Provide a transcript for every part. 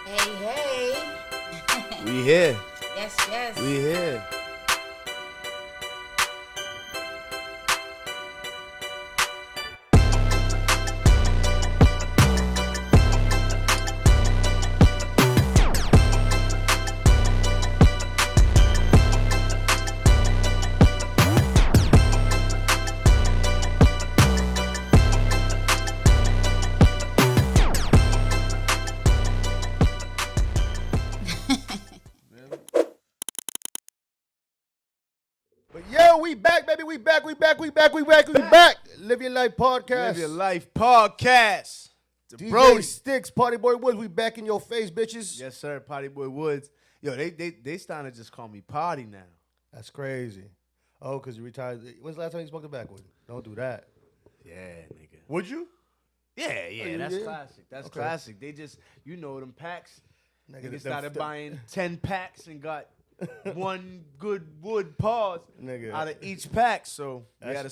Hey, hey. We here. Yes, yes. We here. But yo, we back, baby. We back. Live Your Life Podcast. Live Your Life Podcast. The DJ Brody. Sticks, Party Boy Woods. We back in your face, bitches. Yes, sir. Potty Boy Woods. Yo, they starting to just call me Potty now. That's crazy. Oh, because you retired. When's the last time you smoked a backwood? Don't do that. Yeah, nigga. Would you? Yeah, you that's did? classic. That's Okay. classic. They just, them packs. Nigga, Niggas started buying 10 packs and got one good wood pause Nigga. out of each pack. So we That gotta,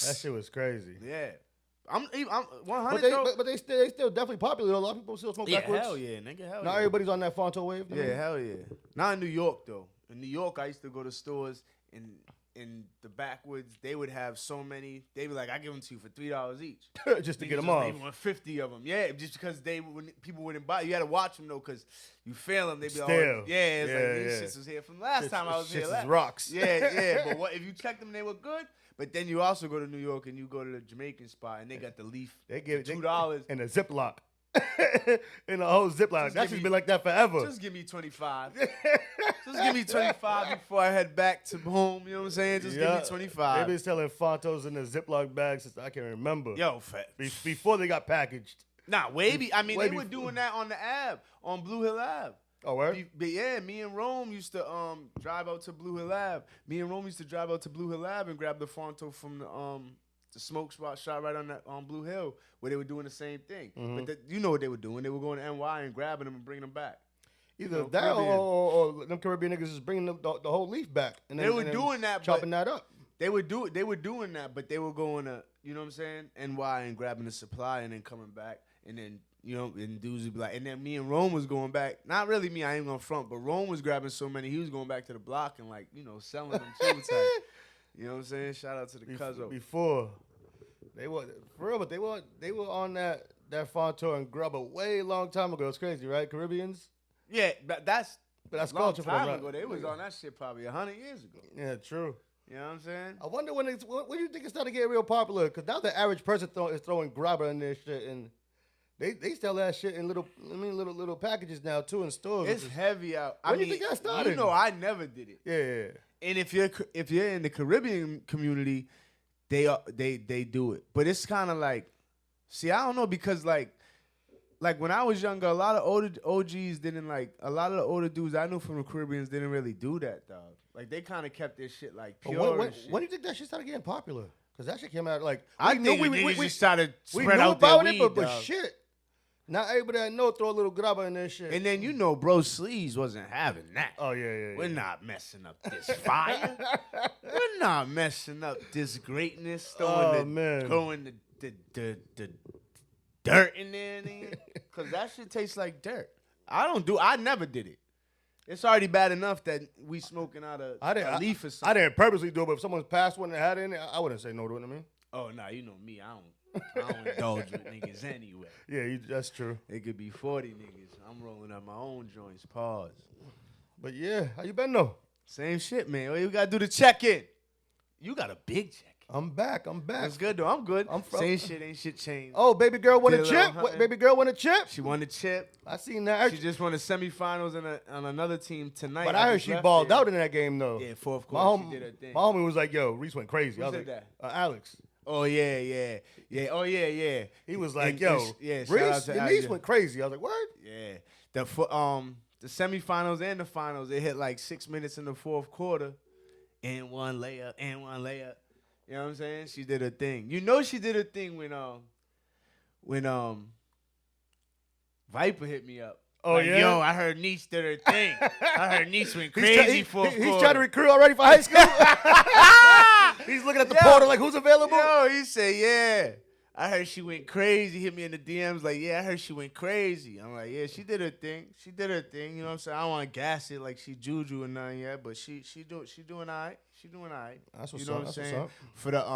That shit was crazy. yeah. I'm 100 But they, though. but they still definitely popular. A lot of people still smoke Yeah, backwoods. hell yeah, nigga, hell Not yeah. everybody's on that Fonto wave. Yeah, hell yeah. Not in New York though. In New York, I used to go to stores in the backwoods. They would have so many. They be like, "I give them to you for $3 each." just to Niggas get them just off. leave 50 of them. Yeah, just because people wouldn't buy. You had to watch them though, because you fail them. They be like, Still. oh, yeah, it's like Yeah, these yeah. shits was here from last time I was here. Shits is rocks. Yeah. But what if you check them? They were good. But then you also go to New York and you go to the Jamaican spot and they got the leaf. They give $2. and a Ziploc. In a whole Ziploc. Just That give shit's me- been like that forever. Just give me 25. Just give me 25 before I head back to home. You know what I'm saying? Just give me 25. They've been selling Fontos in the Ziploc bags since I can remember. Yo, fat. Before they got packaged. Nah, I mean, way they were before. doing that on the Ave, on Blue Hill Ave. Oh, word? But yeah, me and Rome used to drive out to Blue Hill Ave. Me and Rome used to drive out to Blue Hill Ave and grab the Fonto from the smoke shop right on Blue Hill, where they were doing the same thing. Mm-hmm. But you know what they were doing? They were going to NY and grabbing them and bringing them back. Either You know, that Caribbean. or them Caribbean niggas is bringing the whole leaf back. And They were doing that, chopping but that up. They were doing that, but they were going to, you know what I'm saying, NY and grabbing the supply and then coming back, and then and dudes would be like, and then me and Rome was going back. Not really me, I ain't gonna front, but Rome was grabbing so many, he was going back to the block and like, selling them too. Type. You know what I'm saying? Shout out to the cuzzo. Before they were for real, but they were on that Fonto and grub a way long time ago. It's crazy, right? Caribbeans. Yeah, that's That's long culture for time them, ago. They was on that shit probably 100 years ago. Yeah, true. You know what I'm saying? I wonder when do you think it started getting real popular? Because now the average person is throwing grabber in their shit, and they sell that shit in little packages now too in stores. It's heavy out. I When mean, you think that started? You know, I never did it. Yeah. And if you're in the Caribbean community, they do it. But it's kind of like, see, I don't know, because like when I was younger, a lot of older OGs didn't like. A lot of the older dudes I knew from the Caribbeans didn't really do that, dog. Like they kind of kept their shit like But pure. and shit. when do you think that shit started getting popular? Because that shit came out like I we think knew we just started we spread knew out their about weed, it, but dog. shit. Not everybody I know throw a little grabber in their shit. And then bro, Sleeves wasn't having that. Oh yeah. We're not messing up this fire. We're not messing up this greatness. Throwing the dirt in there, nigga. Cause that shit tastes like dirt. I never did it. It's already bad enough that we smoking out a leaf or I something. didn't purposely do it, but if someone's passed one that had it in it, I wouldn't say no to it. I mean, Oh nah, you know me. I don't indulge with niggas anyway. yeah, that's true. It could be 40 niggas. I'm rolling up my own joints. Pause. But yeah, how you been though? Same shit, man. You gotta do the check-in. You got a big check. I'm back. That's good though. I'm good. I'm Same shit, ain't shit changed. Oh, baby girl won a Did a little chip. hunting. Baby girl won a chip. She won the chip. I seen that. She just won the semifinals on another team tonight. But I heard just she left balled there. out in that game though. Yeah, fourth My quarter. homie, She did her thing. my homie was like, "Yo, Reese went crazy." Who I was said like, that? Alex. Oh yeah. Oh yeah. He was like, And- "Yo, and yeah, shout out Reese, to your Al, niece yeah. went crazy." I was like, "What?" Yeah. The semifinals and the finals, it hit like 6 minutes in the fourth quarter, and one layup. You know what I'm saying? She did her thing. You know she did her thing when Viper hit me up. Oh, Like, yeah? Yo, I heard Niece did her thing. I heard Niece went crazy for a He's quarter. trying to recruit already for high school. He's looking at the Yo. portal like, who's available? Yo, he said, yeah. I heard she went crazy. Hit me in the DMs like, yeah, I heard she went crazy. I'm like, yeah, she did her thing. She did her thing. You know what I'm saying? I don't want to gas it like she juju or nothing yet, but she doing all right. She doing all right. That's what's you know up. what I'm That's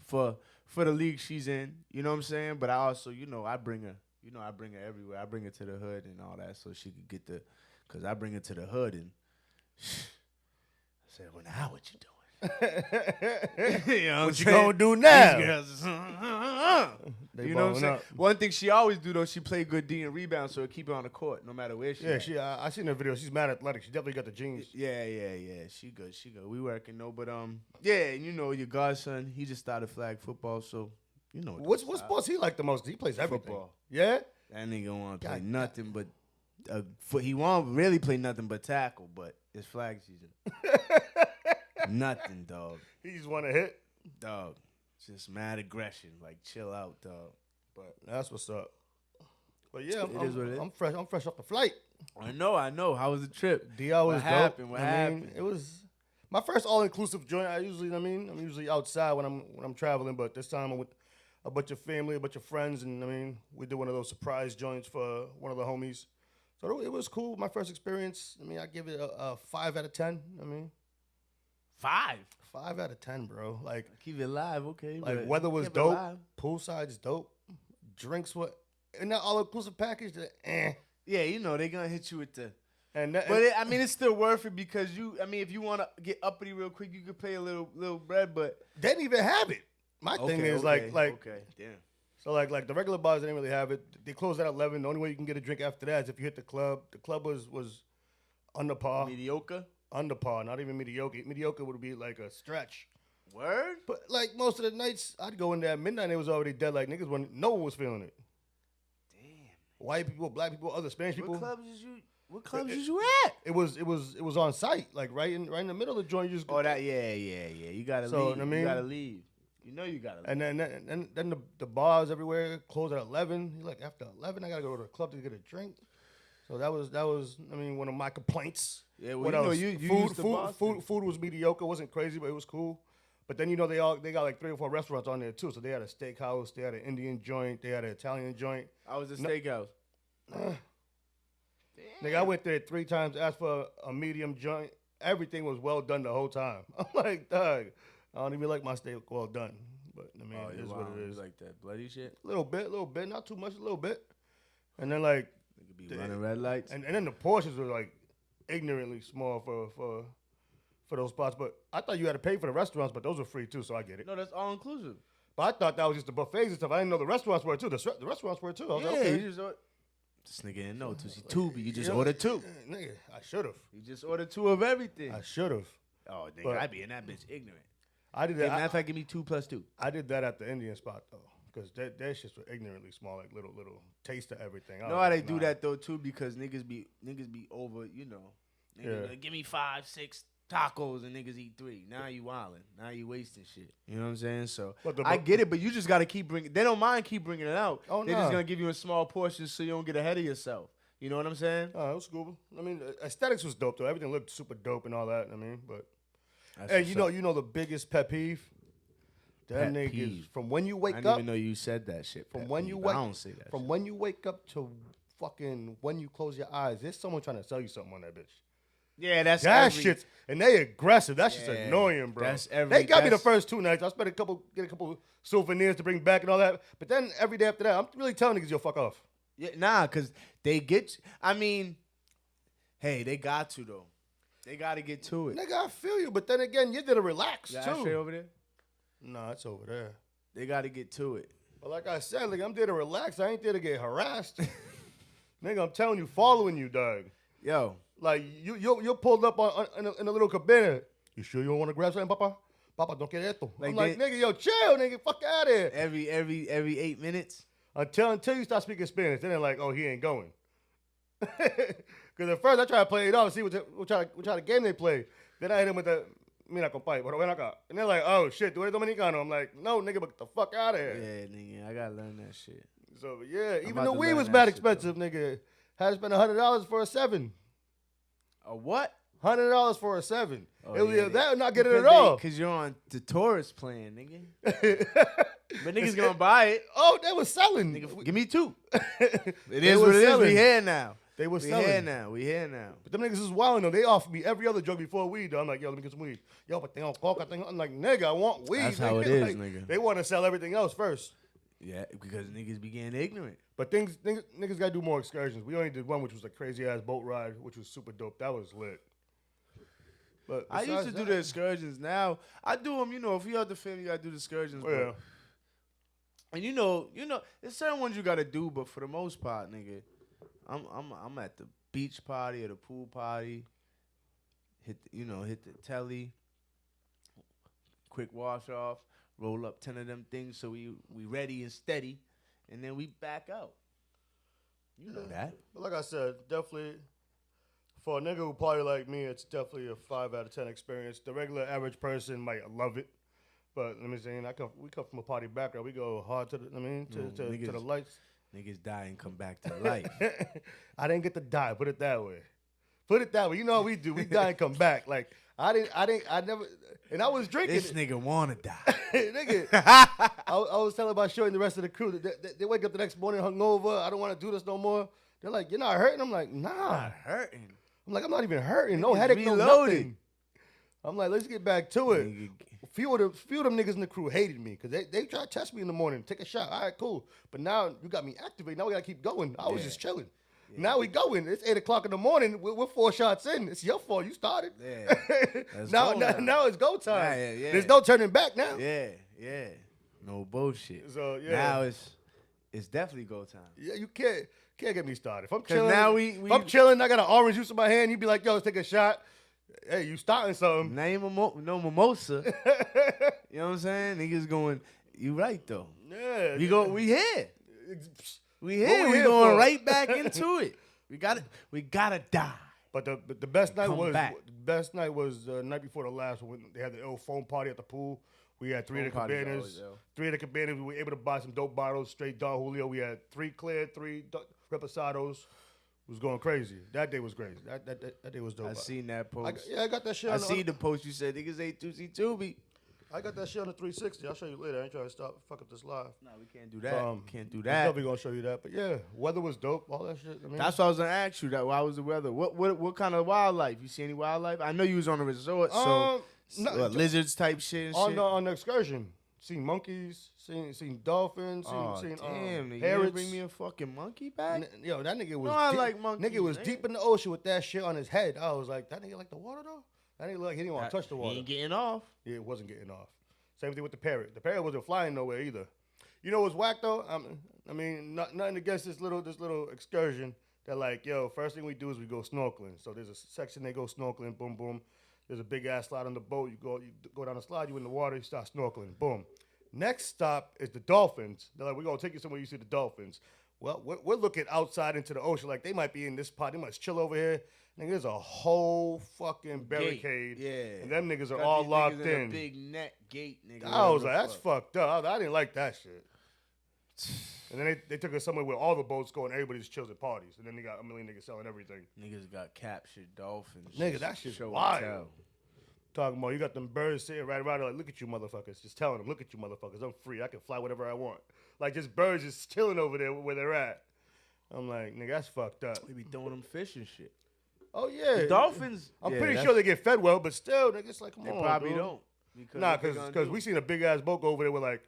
saying? For the league she's in. You know what I'm saying? But I also, I bring her. I bring her everywhere. I bring her to the hood and all that, so she could get because I bring her to the hood and I said, well, now what you doing? You know what you gonna do now? These girls, you know what I'm saying? One thing she always do though, she play good D and rebound, so it keep her on the court no matter where she. Yeah, I seen her video. She's mad athletic. She definitely got the jeans. Yeah. She good. We working though, but yeah, and your godson, he just started flag football, so what sports he like the most? He plays everything. Football. Yeah. That nigga don't want to play nothing but he won't really play nothing but tackle, but it's flag season. Nothing, dog. He just want to hit, dog. Just mad aggression, like chill out, dog. But that's what's up. But yeah, it is what it is. I'm fresh. I'm fresh off the flight. I know. How was the trip? DR was what happened? dope. What happened? It was my first all-inclusive joint. I'm usually outside when I'm traveling, but this time I'm with a bunch of family, a bunch of friends, and we did one of those surprise joints for one of the homies. So it was cool. My first experience. I give it a 5 out of 10. 5? 5 out of 10, bro. Like, keep it live, okay. Like, weather was dope. Poolside's dope. Drinks were in that all-inclusive package. Yeah, they're gonna hit you with the. But it's still worth it because if you want to get uppity real quick, you could pay a little bread, but they didn't even have it. My thing is like okay, damn. So like the regular bars, they didn't really have it. They closed at 11. The only way you can get a drink after that is if you hit the club. The club was under par. Mediocre. Under par, not even mediocre. Mediocre would be like a stretch. Word? But like most of the nights, I'd go in there at midnight. It was already dead. Like niggas, when no one was feeling it. Damn. White people, black people, other Spanish people. What clubs is you at? It was on site, like right in the middle of the joint. You just that You gotta leave. You gotta leave. You gotta leave. And then the bars everywhere close at 11. You're like, after 11, I gotta go to the club to get a drink. So that was one of my complaints. Yeah, well, food was mediocre. It wasn't crazy, but it was cool. But then they got like 3 or 4 restaurants on there too. So they had a steakhouse, they had an Indian joint, they had an Italian joint. How was the steakhouse? Nigga, I went there 3 times, asked for a medium joint. Everything was well done the whole time. I'm like, dog, I don't even like my steak well done. But it is what it is. Like that bloody shit? A little bit, not too much, a little bit. And then like be running red lights. And then the portions were like ignorantly small for those spots. But I thought you had to pay for the restaurants, but those were free too, so I get it. No, that's all inclusive. But I thought that was just the buffets and stuff. I didn't know the restaurants were too. The restaurants were too. I was like, okay. This nigga didn't know. You just ordered 2. Nigga, I should have. You just ordered 2 of everything. I should have. Oh, nigga, I'd be in that bitch ignorant. I did that. Matter of fact, give me 2 + 2. I did that at the Indian spot though. Because that shit's ignorantly small, like little taste of everything. You know how they do that though too? Because niggas be over, Niggas like, give me 5, 6 tacos and niggas eat 3. Now you wildin'. Now you wasting shit. You know what I'm saying? So I get it, but you just gotta keep bringing. They don't mind keep bringing it out. Oh, They're just gonna give you a small portion so you don't get ahead of yourself. You know what I'm saying? Oh, it was cool. Aesthetics was dope though. Everything looked super dope and all that. But and you know the biggest pet peeve. Them niggas, from when you wake up. I didn't even know you said that shit. From when you wake, I don't say that. From when you wake up to fucking when you close your eyes, there's someone trying to sell you something on that bitch. Yeah, that shit's, and they aggressive. That shit's annoying, bro. They got me the first 2 nights. I spent get a couple souvenirs to bring back and all that. But then every day after that, I'm really telling niggas, yo, fuck off. Yeah, nah, cause they get. Hey, they got to though. They got to get to it. Nigga, I feel you, but then again, you did a relax too. Ashtray over there? No, it's over there. They got to get to it. But like I said, I'm there to relax. I ain't there to get harassed. Nigga, I'm telling you, following you, dog. Yo. Like, you're pulled up in a little cabana. You sure you don't want to grab something, Papa? Papa, don't get esto. I'm like, nigga, yo, chill, nigga. Fuck out of here. Every 8 minutes? Until you start speaking Spanish. Then they're like, oh, he ain't going. Because at first I try to play it off, see what kind of game they play. Then I hit him with the... Mira, compadre, pero ven acá. And they're like, oh, shit, tú eres dominicano. I'm like, no, nigga, but get the fuck out of here. Yeah, nigga, I got to learn that shit. So, yeah, even the weed was mad expensive, nigga. Had to spend $100 for a 7. A what? $100 for a 7. Oh, that would not get it at all. Because you're on the tourist plan, nigga. But niggas gonna buy it. Oh, they was selling. Nigga, give me 2. It They is was what it is. selling. We here now. They was We selling. here now. We here now. But them niggas is wilding though. They offered me every other drug before weed though. I'm like, yo, let me get some weed. Yo, but they don't coke. I'm like, nigga, I want weed. That's nigga. how it is, Like, nigga. They want to sell everything else first. Yeah, because niggas be getting ignorant. But niggas got to do more excursions. We only did one, which was a crazy ass boat ride, which was super dope. That was lit. But I used to do the excursions. Now I do them. You know, if you have the family, you gotta do the excursions. Yeah. And you know, there's certain ones you gotta do, but for the most part, nigga, I'm at the beach party or the pool party. Hit the telly. Quick wash off. Roll up 10 of them things so we ready and steady, and then we back out. You know that. But like I said, definitely for a nigga who party like me, it's definitely a 5 out of 10 experience. The regular average person might love it, but let me say, we come from a party background. We go hard to the, to the lights. Niggas die and come back to life. I didn't get to die. Put it that way. You know how we do. We die and come back. Like I never. And I was drinking. This nigga wanna die. Nigga, I was telling about showing the rest of the crew that they wake up the next morning hungover. I don't want to do this no more. They're like, you're not hurting? I'm like, nah. Not hurting. I'm like, I'm not even hurting. No Niggas headache, no reloaded. nothing. I'm like, let's get back to it. Few of them niggas in the crew hated me because they tried to test me in the morning, take a shot. All right, cool. But now you got me activated. Now we got to keep going. I was just chilling. Yeah. Now we going. It's 8 o'clock in the morning. We're 4 shots in. It's your fault. You started. Yeah. now it's go time. Yeah. There's no turning back now. Yeah. No bullshit. So now it's definitely go time. Yeah, you can't get me started. If I'm chilling, now I'm chilling. I got an orange juice in my hand. You be like, yo, let's take a shot. Hey, you starting something? Now no mimosa. You know what I'm saying? Niggas going. You right though. Yeah. We here. We here going for? right back into it. We gotta die. But the best night was back. The night before the last one. When they had the ill foam party at the pool. We had 3 of the cabanas. 3 of the cabanas. We were able to buy some dope bottles, straight Don Julio. We had 3 clear, 3 reposados. It was going crazy. That day was crazy. That day was dope. I seen that post. I got that shit. I seen the post you said niggas ate Tuesday Tubi. I got that shit on the 360. I'll show you later. I ain't trying to fuck up this live. No, we can't do that. Can't do I'm that. definitely gonna show you that. But yeah, weather was dope. All that shit. I mean, That's what I was gonna ask you. That why was the weather? What kind of wildlife? You see any wildlife? I know you was on a resort, so lizards type shit. And shit. On the excursion, seen monkeys, seen dolphins, seen damn, nigga, you parrots. didn't bring me a fucking monkey back. Yo, that nigga was. No, I like monkeys. Nigga was deep in the ocean with that shit on his head. I was like, that nigga like the water though. That nigga like he didn't want to touch the water. He ain't getting off. Yeah, it wasn't getting off. Same thing with the parrot. The parrot wasn't flying nowhere either. You know what's whack though? I mean, nothing against this little excursion. They're like, yo, first thing we do is we go snorkeling. So there's a section they go snorkeling. Boom, boom. There's a big ass slide on the boat. You go down the slide. You in the water. You start snorkeling. Boom. Next stop is the dolphins. They're like, we're gonna take you somewhere you see the dolphins. Well, we're looking outside into the ocean. Like they might be in this spot. They must chill over here. Nigga, there's a whole fucking barricade. Yeah. And them niggas are all locked in. A big net gate, nigga. I was like, that's fucked up. I didn't like that shit. And then they took us somewhere where all the boats go and everybody just chills at parties. And then they got a million niggas selling everything. Niggas got captured dolphins. Nigga, that shit's wild. Talking about, you got them birds sitting right around there like, look at you motherfuckers. Just telling them, look at you motherfuckers. I'm free. I can fly whatever I want. Like, just birds just chilling over there where they're at. I'm like, nigga, that's fucked up. We be throwing them fish and shit. Oh, yeah. The dolphins. I'm pretty sure they get fed well, but still, nigga, it's like, come on, They probably dude. don't. Nah, because we seen a big-ass boat go over there with, like,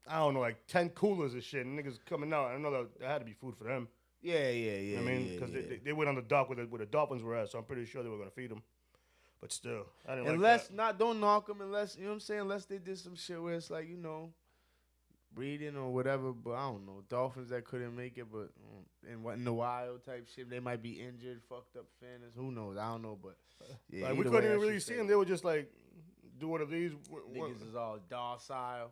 I don't know, like 10 coolers and shit. And niggas coming out. I know that there had to be food for them. Yeah. I mean, because they went on the dock where the dolphins were at, so I'm pretty sure they were going to feed them. But still, I didn't like that. Don't knock them unless, you know what I'm saying, unless they did some shit where it's like, you know, breeding or whatever, but I don't know. Dolphins that couldn't make it, but in the wild type shit, they might be injured, fucked up finners. Who knows? I don't know, but yeah. Like, we couldn't even really see them. They were just like, do one of these. Niggas is all docile.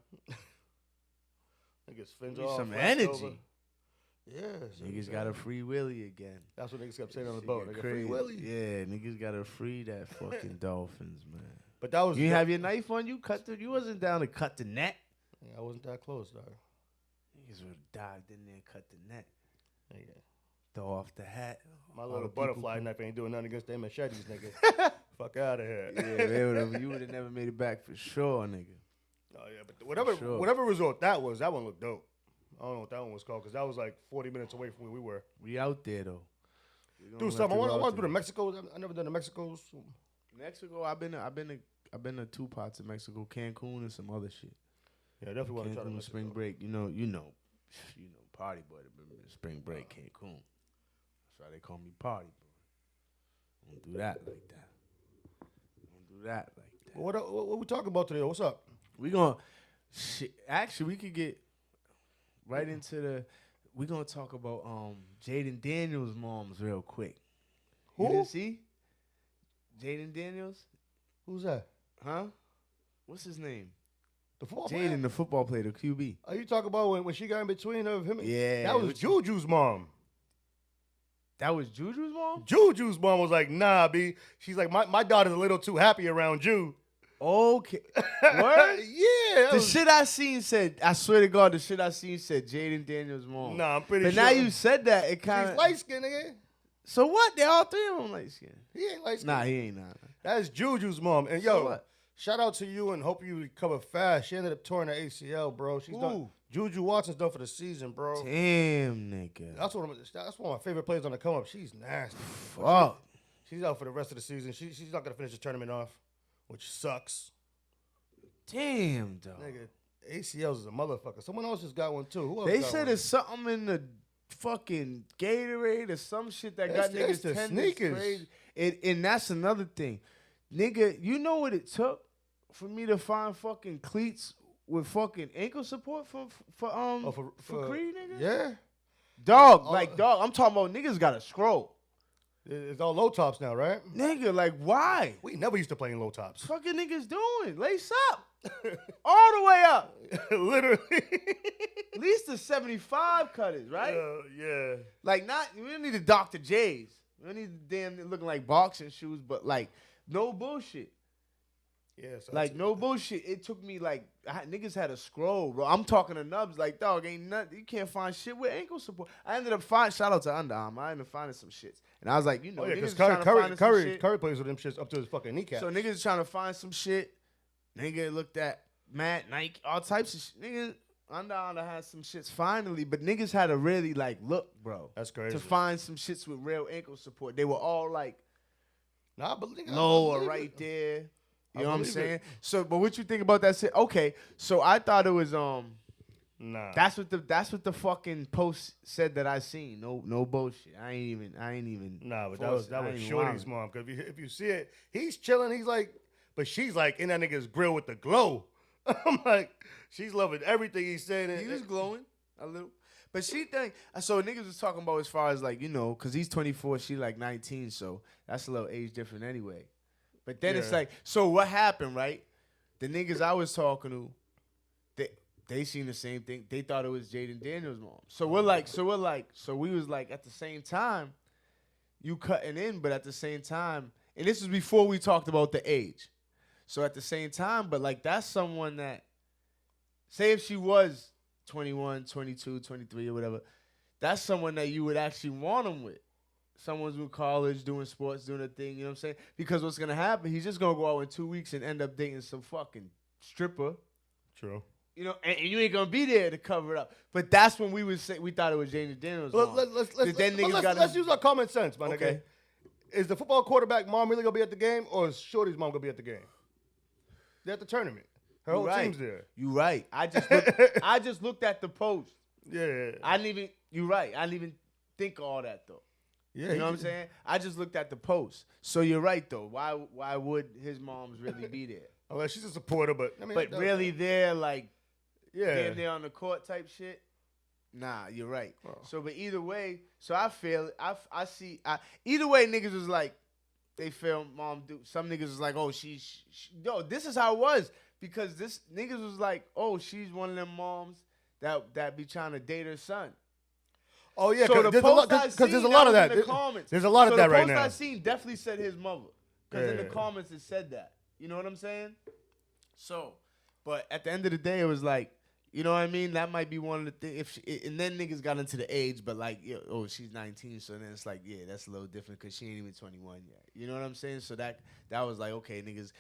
Niggas fins off. Some energy. Over. Yeah. Niggas got a free willy again. That's what niggas kept saying on the boat. Nigga, free willy. Yeah, niggas got to free that fucking dolphins, man. But that was. You have your knife on you? You wasn't down to cut the net. Yeah, I wasn't that close, though. Niggas would have dived in there and cut the net. Yeah. Throw off the hat. My little butterfly knife ain't doing nothing against them machetes, nigga. Fuck out of here. Yeah, you would have never made it back for sure, nigga. Oh yeah, but whatever resort that was, that one looked dope. I don't know what that one was called because that was like 40 minutes away from where we were. We out there though. Do something. I want to do the Mexico. I never done the Mexico's. Mexico. I've been to 2 parts of Mexico, Cancun and some other shit. Yeah, definitely want to try to spring break. You know, party boy. Spring break, Cancun. That's why they call me party boy. Don't do that like that. What we talking about today? What's up? We gonna actually we could get right into the. We gonna talk about Jaden Daniels' moms real quick. Who? You didn't see? Jaden Daniels? Who's that? Huh? What's his name? The football player? Jaden, the football player, the QB. Are you talking about when she got in between of him? Yeah. That was Juju's mom. That was Juju's mom? Juju's mom was like, nah, B. She's like, my daughter's a little too happy around Ju. Okay. What? Yeah. Shit I seen said, I swear to God, the shit I seen said Jaden Daniels' mom. Nah, I'm pretty sure. But now you said that, it kind of. She's light-skinned, nigga. So what? They all 3 of them light-skinned. He ain't light-skinned. Nah, he ain't. Nah. That is Juju's mom. And yo, shout out to you and hope you recover fast. She ended up tearing her ACL, bro. She's done. Juju Watson's done for the season, bro. Damn, nigga. That's one of my favorite players on the come up. She's nasty. Fuck. She's out for the rest of the season. She's not gonna finish the tournament off, which sucks. Damn, dog. Nigga, ACLs is a motherfucker. Someone else just got one too. Who else They got said one? there's something in the fucking Gatorade or some shit that got niggas the tendons sneakers. crazy. And that's another thing. Nigga, you know what it took for me to find fucking cleats with fucking ankle support for Creed, nigga? Yeah. Dog, I'm talking about niggas got to scroll. It's all low tops now, right? Nigga, like, why? We never used to play in low tops. Fucking niggas doing? Lace up. All the way up. Literally. At least the 75 cutters, right? Yeah. Like, we don't need the Dr. J's. We don't need the damn looking like boxing shoes, but like, no bullshit. Yeah, so like, no bullshit. It took me like, niggas had a scroll, bro. I'm talking to Nubs, like, dog, ain't nothing. You can't find shit with ankle support. I ended up shout out to Under Armour. I ended up finding some shits. And I was like, you know, because Curry plays with them shits up to his fucking kneecap. So niggas trying to find some shit. Nigga looked at Matt, Nike, all types of shit. Nigga, Under Armour had some shits finally, but niggas had to really like look, bro. That's crazy. To find some shits with real ankle support. They were all like, nah, I believe lower right there. You know what I'm saying? So, but what you think about that shit? Okay, so I thought it was nah. That's what the fucking post said that I seen. No bullshit. I ain't even. Nah, but that was Shorty's mom. Cause if you see it, he's chilling. He's like, but she's like in that nigga's grill with the glow. I'm like, she's loving everything he's saying. He was glowing a little. But she think, so niggas was talking about as far as like, you know, because he's 24, she like 19, so that's a little age different anyway. But then it's like, so what happened, right? The niggas I was talking to, they seen the same thing. They thought it was Jaden Daniels' mom. So we was like, at the same time, you cutting in, but at the same time, and this was before we talked about the age. So at the same time, but like that's someone that, say if she was 21, 22, 23 or whatever, that's someone that you would actually want him with. Someone's in college, doing sports, doing a thing, you know what I'm saying? Because what's going to happen, he's just going to go out in 2 weeks and end up dating some fucking stripper. True. You know, and you ain't going to be there to cover it up. But that's when we thought it was Jaden Daniels' mom. Let's use our common sense, my nigga. Is the football quarterback mom really going to be at the game, or is Shorty's mom going to be at the game? They're at the tournament. Her whole team's there. You right. I just looked at the post. Yeah. You right. I didn't even think all that, though. Yeah, you know what I'm saying? I just looked at the post. So you're right, though. Why would his moms really be there? Well, she's a supporter, but I mean, but really they're like, damn near on the court type shit. Nah, you're right. Oh. So, but either way, so I feel I see. Either way, niggas was like, they feel mom do. Some niggas was like, oh, yo, this is how it was because this niggas was like, oh, she's one of them moms that be trying to date her son. Oh yeah, because there's a lot of that. In the comments. There's a lot of that right now. The post I seen definitely said his mother. Because in the comments it said that. You know what I'm saying? So, but at the end of the day, it was like, You know what I mean? That might be one of the things. And then niggas got into the age, but like, she's 19, so then it's like, yeah, that's a little different because she ain't even 21 yet. You know what I'm saying? So that was like, okay, niggas,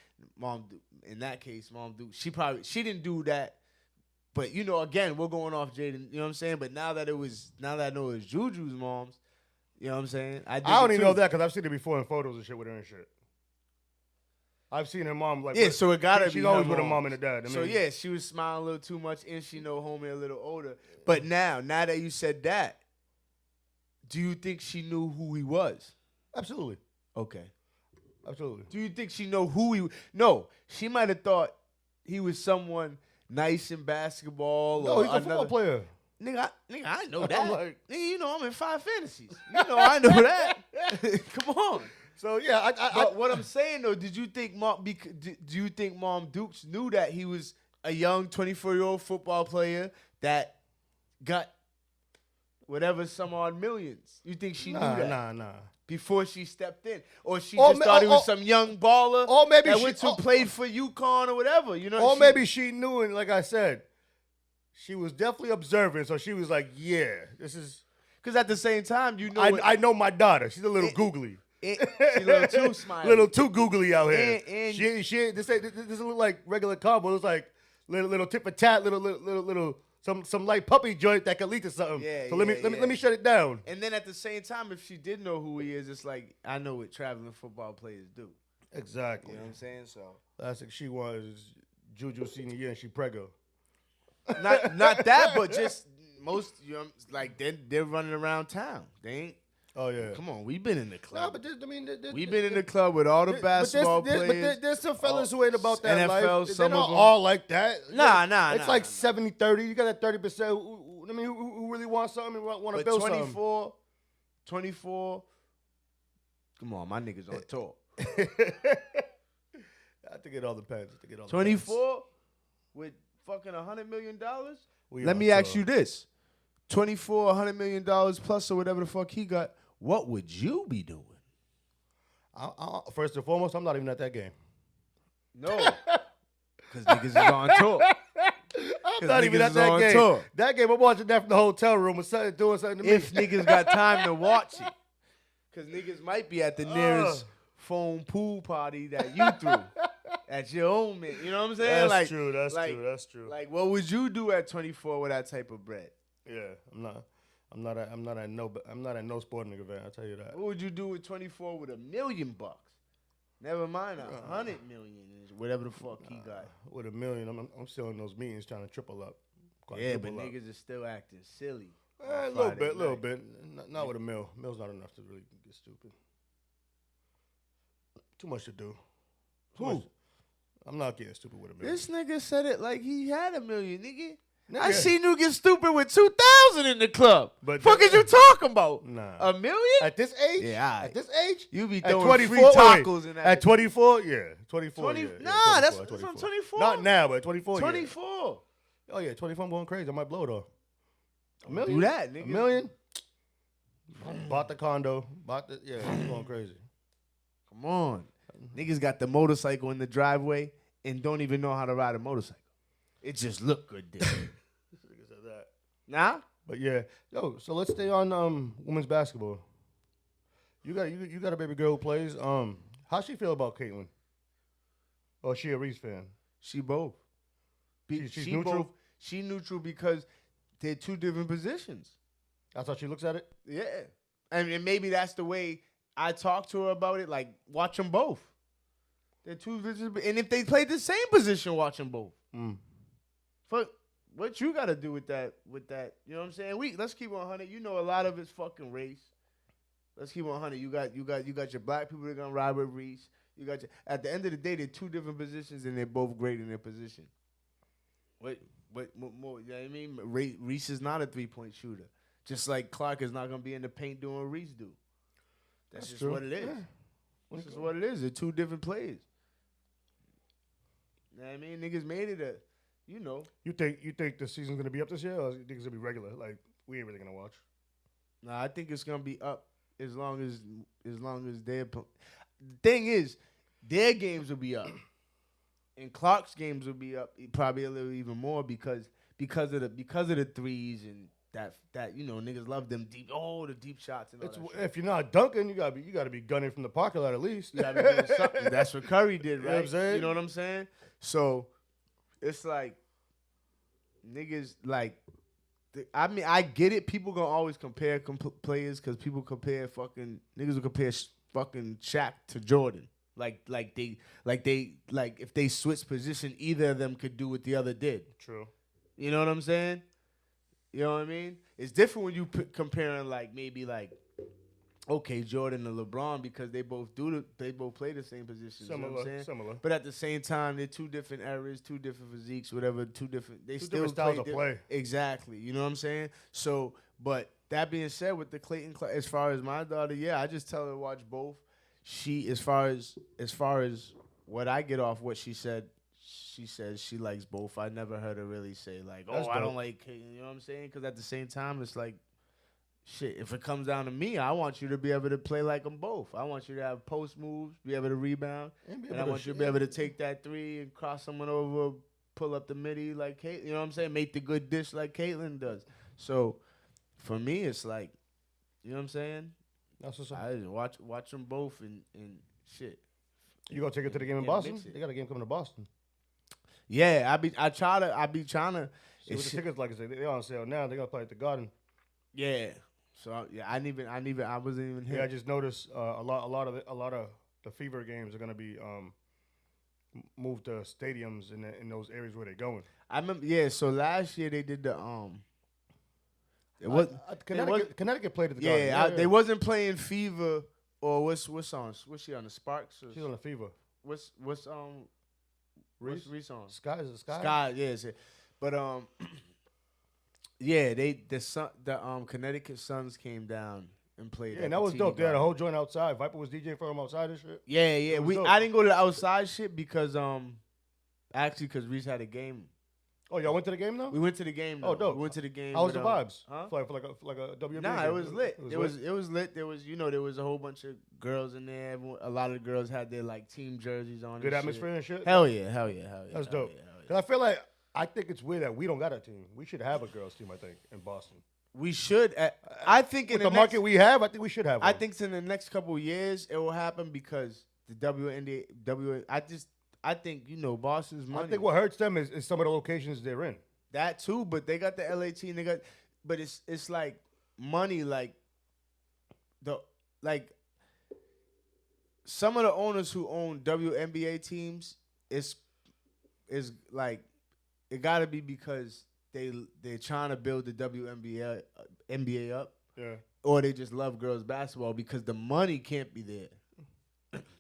in that case, she didn't do that. But, again, we're going off Jaden, you know what I'm saying? But now that I know it was Juju's mom's, you know what I'm saying? I don't even know that because I've seen it before in photos and shit with her and shit. I've seen her mom like so it gotta be. She's always with her mom and her dad. So yeah, she was smiling a little too much, and she know homie a little older. But now that you said that, do you think she knew who he was? Absolutely. Okay. Absolutely. Do you think she know who he? No, she might have thought he was someone nice in basketball. No, he's a football player. Nigga, I know that. Nigga, I'm in 5 fantasies. I know that. Come on. So yeah, but what I'm saying though, did you think do you think Mom Dukes knew that he was a young 24-year-old football player that got whatever some odd millions? You think she knew that? Nah. Before she stepped in, or she just thought he was some young baller, or maybe that she went to played for UConn or whatever, Or maybe she knew, and like I said, she was definitely observing. So she was like, "Yeah, this is." Because at the same time, I know my daughter. She's a little googly. She's a little too smiley. Little too googly out here. And she this doesn't look like regular combo. It's like little tit for tat, little some light puppy joint that could lead to something. Yeah, so let me shut it down. And then at the same time, if she did know who he is, it's like I know what traveling football players do. Exactly. You know what I'm saying? So last thing she was Juju senior year and she preggo. Not that, but just most like they're running around town. They ain't. Oh yeah. Come on, we've been in the club. No, but we've been in the club with all the basketball players. But there's some fellas who ain't about that NFL, life. some They're of not them. all like that. Nah. It's like 70-30. You got that 30%. Who really wants something and want to build 24, 24. Come on, my niggas on tour. I think it all depends. 24 with fucking $100 million. Let me tour. ask you this: 24, $100 million plus or whatever the fuck he got. What would you be doing? First and foremost, I'm not even at that game. No, because niggas is on tour. I'm not even at that game. Tour. That game, I'm watching that from the hotel room or something, doing something to me. If niggas got time to watch it, because niggas might be at the nearest foam pool party that you threw at your own man. You know what I'm saying? That's true. That's true. Like, what would you do at 24 with that type of bread? Yeah, I'm not at no sporting event. I'll tell you that. What would you do with 24 with $1 million? Never mind $100 million, whatever the fuck he got. With $1 million, I'm still in those meetings trying to triple up. Yeah, but niggas is still acting silly. A little bit. Not with $1 million. $1 million's not enough to really get stupid. Too much to do. Who? I'm not getting stupid with $1 million. This nigga said it like he had $1 million, nigga. I seen you get stupid with 2,000 in the club. But fuck is you talking about? Nah. $1 million? At this age? Yeah, At this age? You be throwing free tacos in that. At 24? Yeah. 24. Nah, that's on 24. Not now, but 24. 24. Yeah. Oh, yeah. 24, I'm going crazy. I might blow it off. $1 million? Do that, nigga. $1 million? Bought the condo. I'm going crazy. Come on. Niggas got the motorcycle in the driveway and don't even know how to ride a motorcycle. It just look good there. Nah? But yeah. Yo, so let's stay on women's basketball. You got a baby girl who plays. How she feel about Caitlin? Or is she a Reese fan? She both. She's neutral? She neutral because they're two different positions. That's how she looks at it? Yeah. And maybe that's the way I talk to her about it. Like, watch them both. They're two positions. And if they played the same position, watch them both. Fuck. What you got to do with that? You know what I'm saying? Let's keep it 100. You know, a lot of it's fucking race. Let's keep it 100. You got your black people that are gonna ride with Reese. At the end of the day, they're two different positions and they're both great in their position. What more? You know what I mean? Reese is not a 3-point shooter. Just like Clark is not gonna be in the paint doing what Reese do. That's just true. What it is. Yeah. That's just what it is. They're two different players. You know what I mean? Niggas made it a. You know. You think the season's gonna be up this year, or you think it's gonna be regular? Like we ain't really gonna watch. Nah, I think it's gonna be up as long as they're. The thing is, their games will be up, and Clark's games will be up probably a little even more because because of the threes and that niggas love them the deep shots and all that shit. If you're not dunking, you gotta be gunning from the parking lot at least. You gotta be doing something. That's what Curry did, right? You know what I'm saying? You know what I'm saying? So it's like niggas like. I mean, I get it. People gonna always compare players because people compare niggas will compare fucking Shaq to Jordan. Like if they switch position, either of them could do what the other did. True. You know what I'm saying? You know what I mean? It's different when you comparing maybe Jordan and LeBron because they both play the same positions. Similar, you know what I'm saying? similar. But at the same time, they're two different eras, two different physiques, whatever. Two different styles of play. Exactly. You know what I'm saying? So, but that being said, with the Clayton, as far as my daughter, I just tell her to watch both. She, as far as what I get off what she said. She says she likes both. I never heard her really say I don't like, you know what I'm saying? Because at the same time, it's like, shit, if it comes down to me, I want you to be able to play like them both. I want you to have post moves, be able to rebound, and I want you to be able to take that three and cross someone over, pull up the midi like Caitlyn, you know what I'm saying? Make the good dish like Caitlyn does. So, for me, it's like, you know what I'm saying? That's what's up. I just watch them both and shit. You gonna take it to the game in Boston? They got a game coming to Boston. Yeah, I be trying to. See what the tickets like? They on sale now. They gonna play at the Garden. Yeah. So I wasn't even here. Yeah, I just noticed a lot of the Fever games are gonna be moved to stadiums in those areas where they're going. I remember. Yeah. So last year they did the Connecticut played at the Garden. Yeah, they wasn't playing Fever or what's on? What's she on the Sparks? She's on the Fever. What's Reese on? Sky, is it Sky? Sky, yes. But yeah, the Connecticut Suns came down and played. Yeah, and that was dope. They had a whole joint outside. Viper was DJing for them outside and shit. Yeah. I didn't go to the outside shit because because Reese had a game. Oh, y'all went to the game though? We went to the game. Oh, dope. We went to the game. How was the vibes? Huh? For like a WNBA Nah, game? it was lit. It was lit. There was a whole bunch of girls in there. A lot of the girls had their team jerseys on. Good atmosphere and shit. Hell yeah. That's dope. Yeah. Cause I think it's weird that we don't got a team. We should have a girls team. I think in Boston. We should. I think with the market we have, I think we should have one. I think in the next couple of years it will happen because the WNBA. I think Boston's money. I think what hurts them is some of the locations they're in. That too, but they got the LA team. But it's like money, some of the owners who own WNBA teams is like it got to be because they're trying to build the WNBA NBA up, or they just love girls basketball because the money can't be there.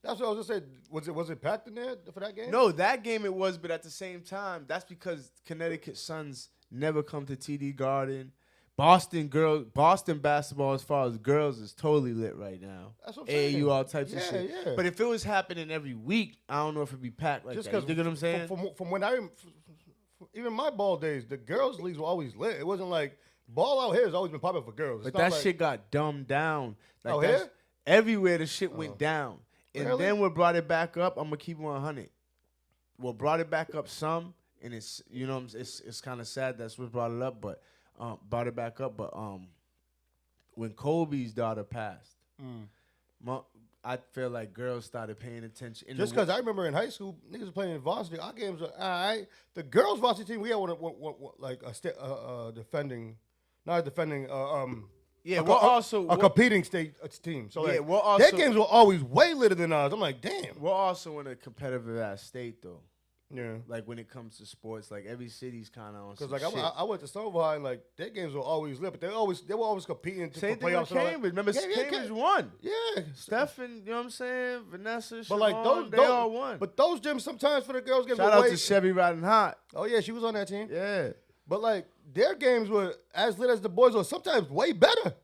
That's what I was just saying. Was it packed in there for that game? No, that game it was, but at the same time, that's because Connecticut Suns never come to TD Garden. Boston basketball as far as girls is totally lit right now. That's what I'm saying. AAU, all types of shit. Yeah. But if it was happening every week, I don't know if it'd be packed like that. You know what I'm saying? From when even my ball days, the girls leagues were always lit. It wasn't like ball out here has always been popular for girls. But that shit got dumbed down. Out here? Everywhere the shit went down. And Really? then what brought it back up, I'm going to keep it 100. What brought it back up some, and it's, it's kind of sad that's what brought it up, but brought it back up. But when Kobe's daughter passed, I feel like girls started paying attention. Just because I remember in high school, niggas were playing in varsity. Our games were all right. The girls' varsity team, we had a competing state team. So their games were always way later than ours. I'm like, damn. We're also in a competitive ass state though. Yeah. Like when it comes to sports, like every city's kind of on. Because shit. I went to Silver High and like their games were always lit, but they were always competing Same for thing playoffs. with Cambridge. Remember, Cambridge won. Yeah. Steph and you know what I'm saying, Vanessa, but Siobhan, like they all won. But those gyms sometimes for the girls games. Shout out to Chevy Riding Hot. Oh yeah, she was on that team. Yeah. But like their games were as lit as the boys, or sometimes way better.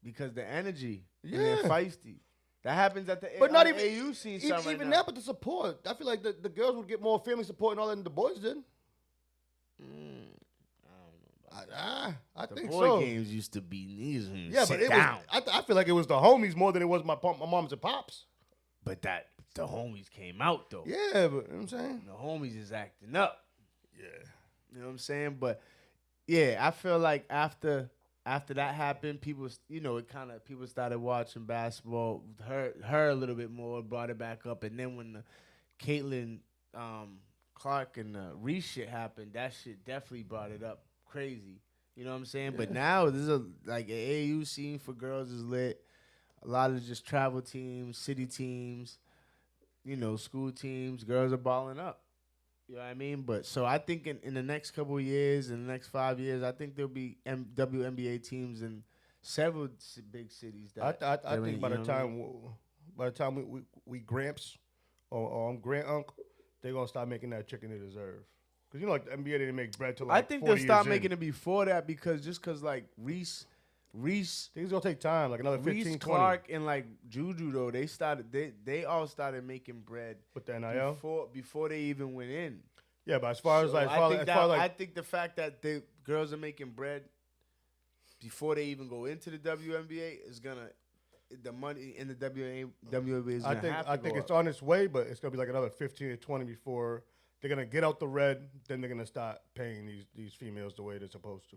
Because the energy, yeah, and they're feisty. That happens at the but not even AU scene. Even that, but the support. I feel like the girls would get more family support and all that than the boys did. I don't know. I think the so. boy games used to be these. Yeah, but it was. I feel like it was the homies more than it was my moms and pops. But the homies came out though. Yeah, but you know what I'm saying the homies is acting up. Yeah. You know what I'm saying? But yeah, I feel like after that happened, people, people started watching basketball. Her a little bit more, brought it back up, and then when the Caitlin Clark and the Reese shit happened, that shit definitely brought it up crazy. You know what I'm saying? Yeah. But now there's an AAU scene for girls is lit. A lot of just travel teams, city teams, school teams. Girls are balling up. You know what I mean? But so I think in the next couple of years, in the next 5 years, I think there'll be WNBA teams in several big cities. I think by the time we Gramps or I'm Grant Uncle, they're gonna start making that chicken they deserve. Because like the NBA, they didn't make bread till like 40 years in. I think they'll start making it before that because like Reese. Things gonna take time, like another 15, 20. Clark and like Juju though, they all started making bread with the NIL before they even went in. Yeah, but as far as I think the fact that the girls are making bread before they even go into the WNBA is gonna the money in the WNBA is gonna happen. I think it's on its way, but it's gonna be like another 15 or 20 before they're gonna get out the red. Then they're gonna start paying these females the way they're supposed to.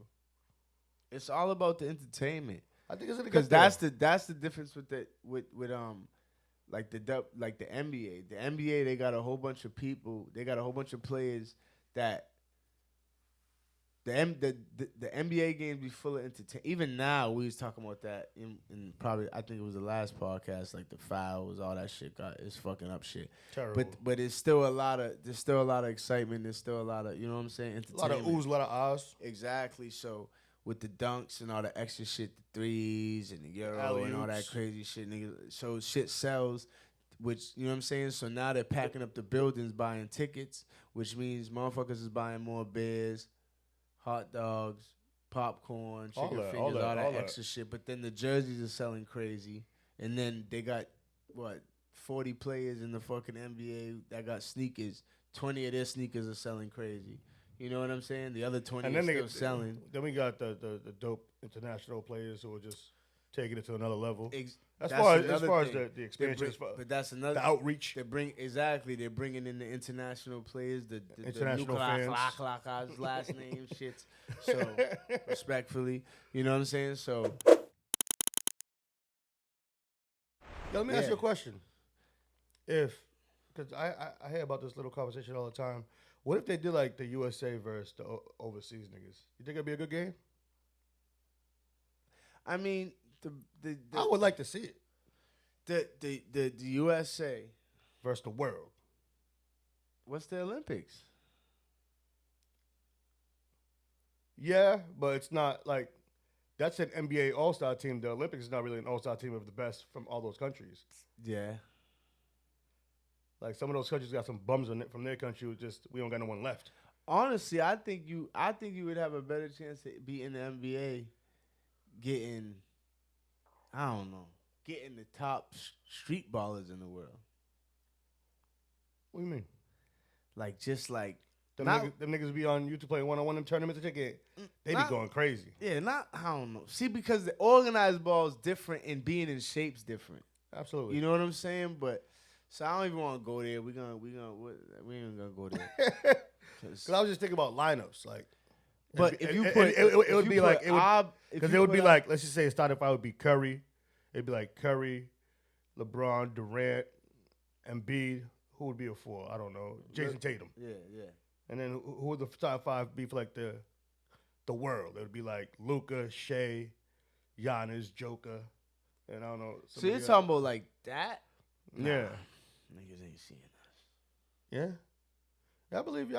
It's all about the entertainment. I think it's because that's the difference with the NBA. The NBA, they got a whole bunch of people. They got a whole bunch of players that the NBA games be full of entertainment. Even now, we was talking about that in probably I think it was the last podcast. Like the fouls, all that shit it's fucking up shit. Terrible. But there's still a lot of excitement. There's still a lot of, you know what I'm saying, entertainment. A lot of oohs, a lot of ahs. Exactly. So with the dunks and all the extra shit, the threes and the Euro Alley-oops. and all that crazy shit, nigga. So shit sells, which, you know what I'm saying? So now they're packing up the buildings, buying tickets, which means motherfuckers is buying more beers, hot dogs, popcorn, chicken fingers, all that extra shit. But then the jerseys are selling crazy. And then they got, 40 players in the fucking NBA that got sneakers. 20 of their sneakers are selling crazy. You know what I'm saying? The other 20 are still selling. Then we got the dope international players who are just taking it to another level. As far as the expansion, but that's another the outreach. They're bringing in the international players, the international fans. last name shits. So respectfully, you know what I'm saying? So let me ask you a question. Because I hear about this little conversation all the time. What if they did like the USA versus the overseas niggas? You think it'd be a good game? I mean, I would like to see it. The USA versus the world. What's the Olympics? Yeah, but it's not like that's an NBA All-Star team. The Olympics is not really an All-Star team of the best from all those countries. Yeah. Like some of those countries got some bums from their country. We don't got no one left. Honestly, I think you would have a better chance to be in the NBA, getting the top street ballers in the world. What do you mean? Like just like them niggas be on YouTube playing one-on-one in tournaments. They be going crazy. Yeah, I don't know. See, because the organized ball is different and being in shape's different. Absolutely. You know what I'm saying? But. So I don't even want to go there. We ain't gonna go there. Because I was just thinking about lineups, like. But if you put, it would be like let's just say starting five would be Curry. It'd be like Curry, LeBron, Durant, Embiid. Who would be a four? I don't know. Jason Tatum. Yeah. And then who would the top five be for like the world? It would be like Luka, Shea, Giannis, Joker, and I don't know. So you're talking about like that? Nah. Yeah. Niggas ain't seeing us. Yeah, I believe you.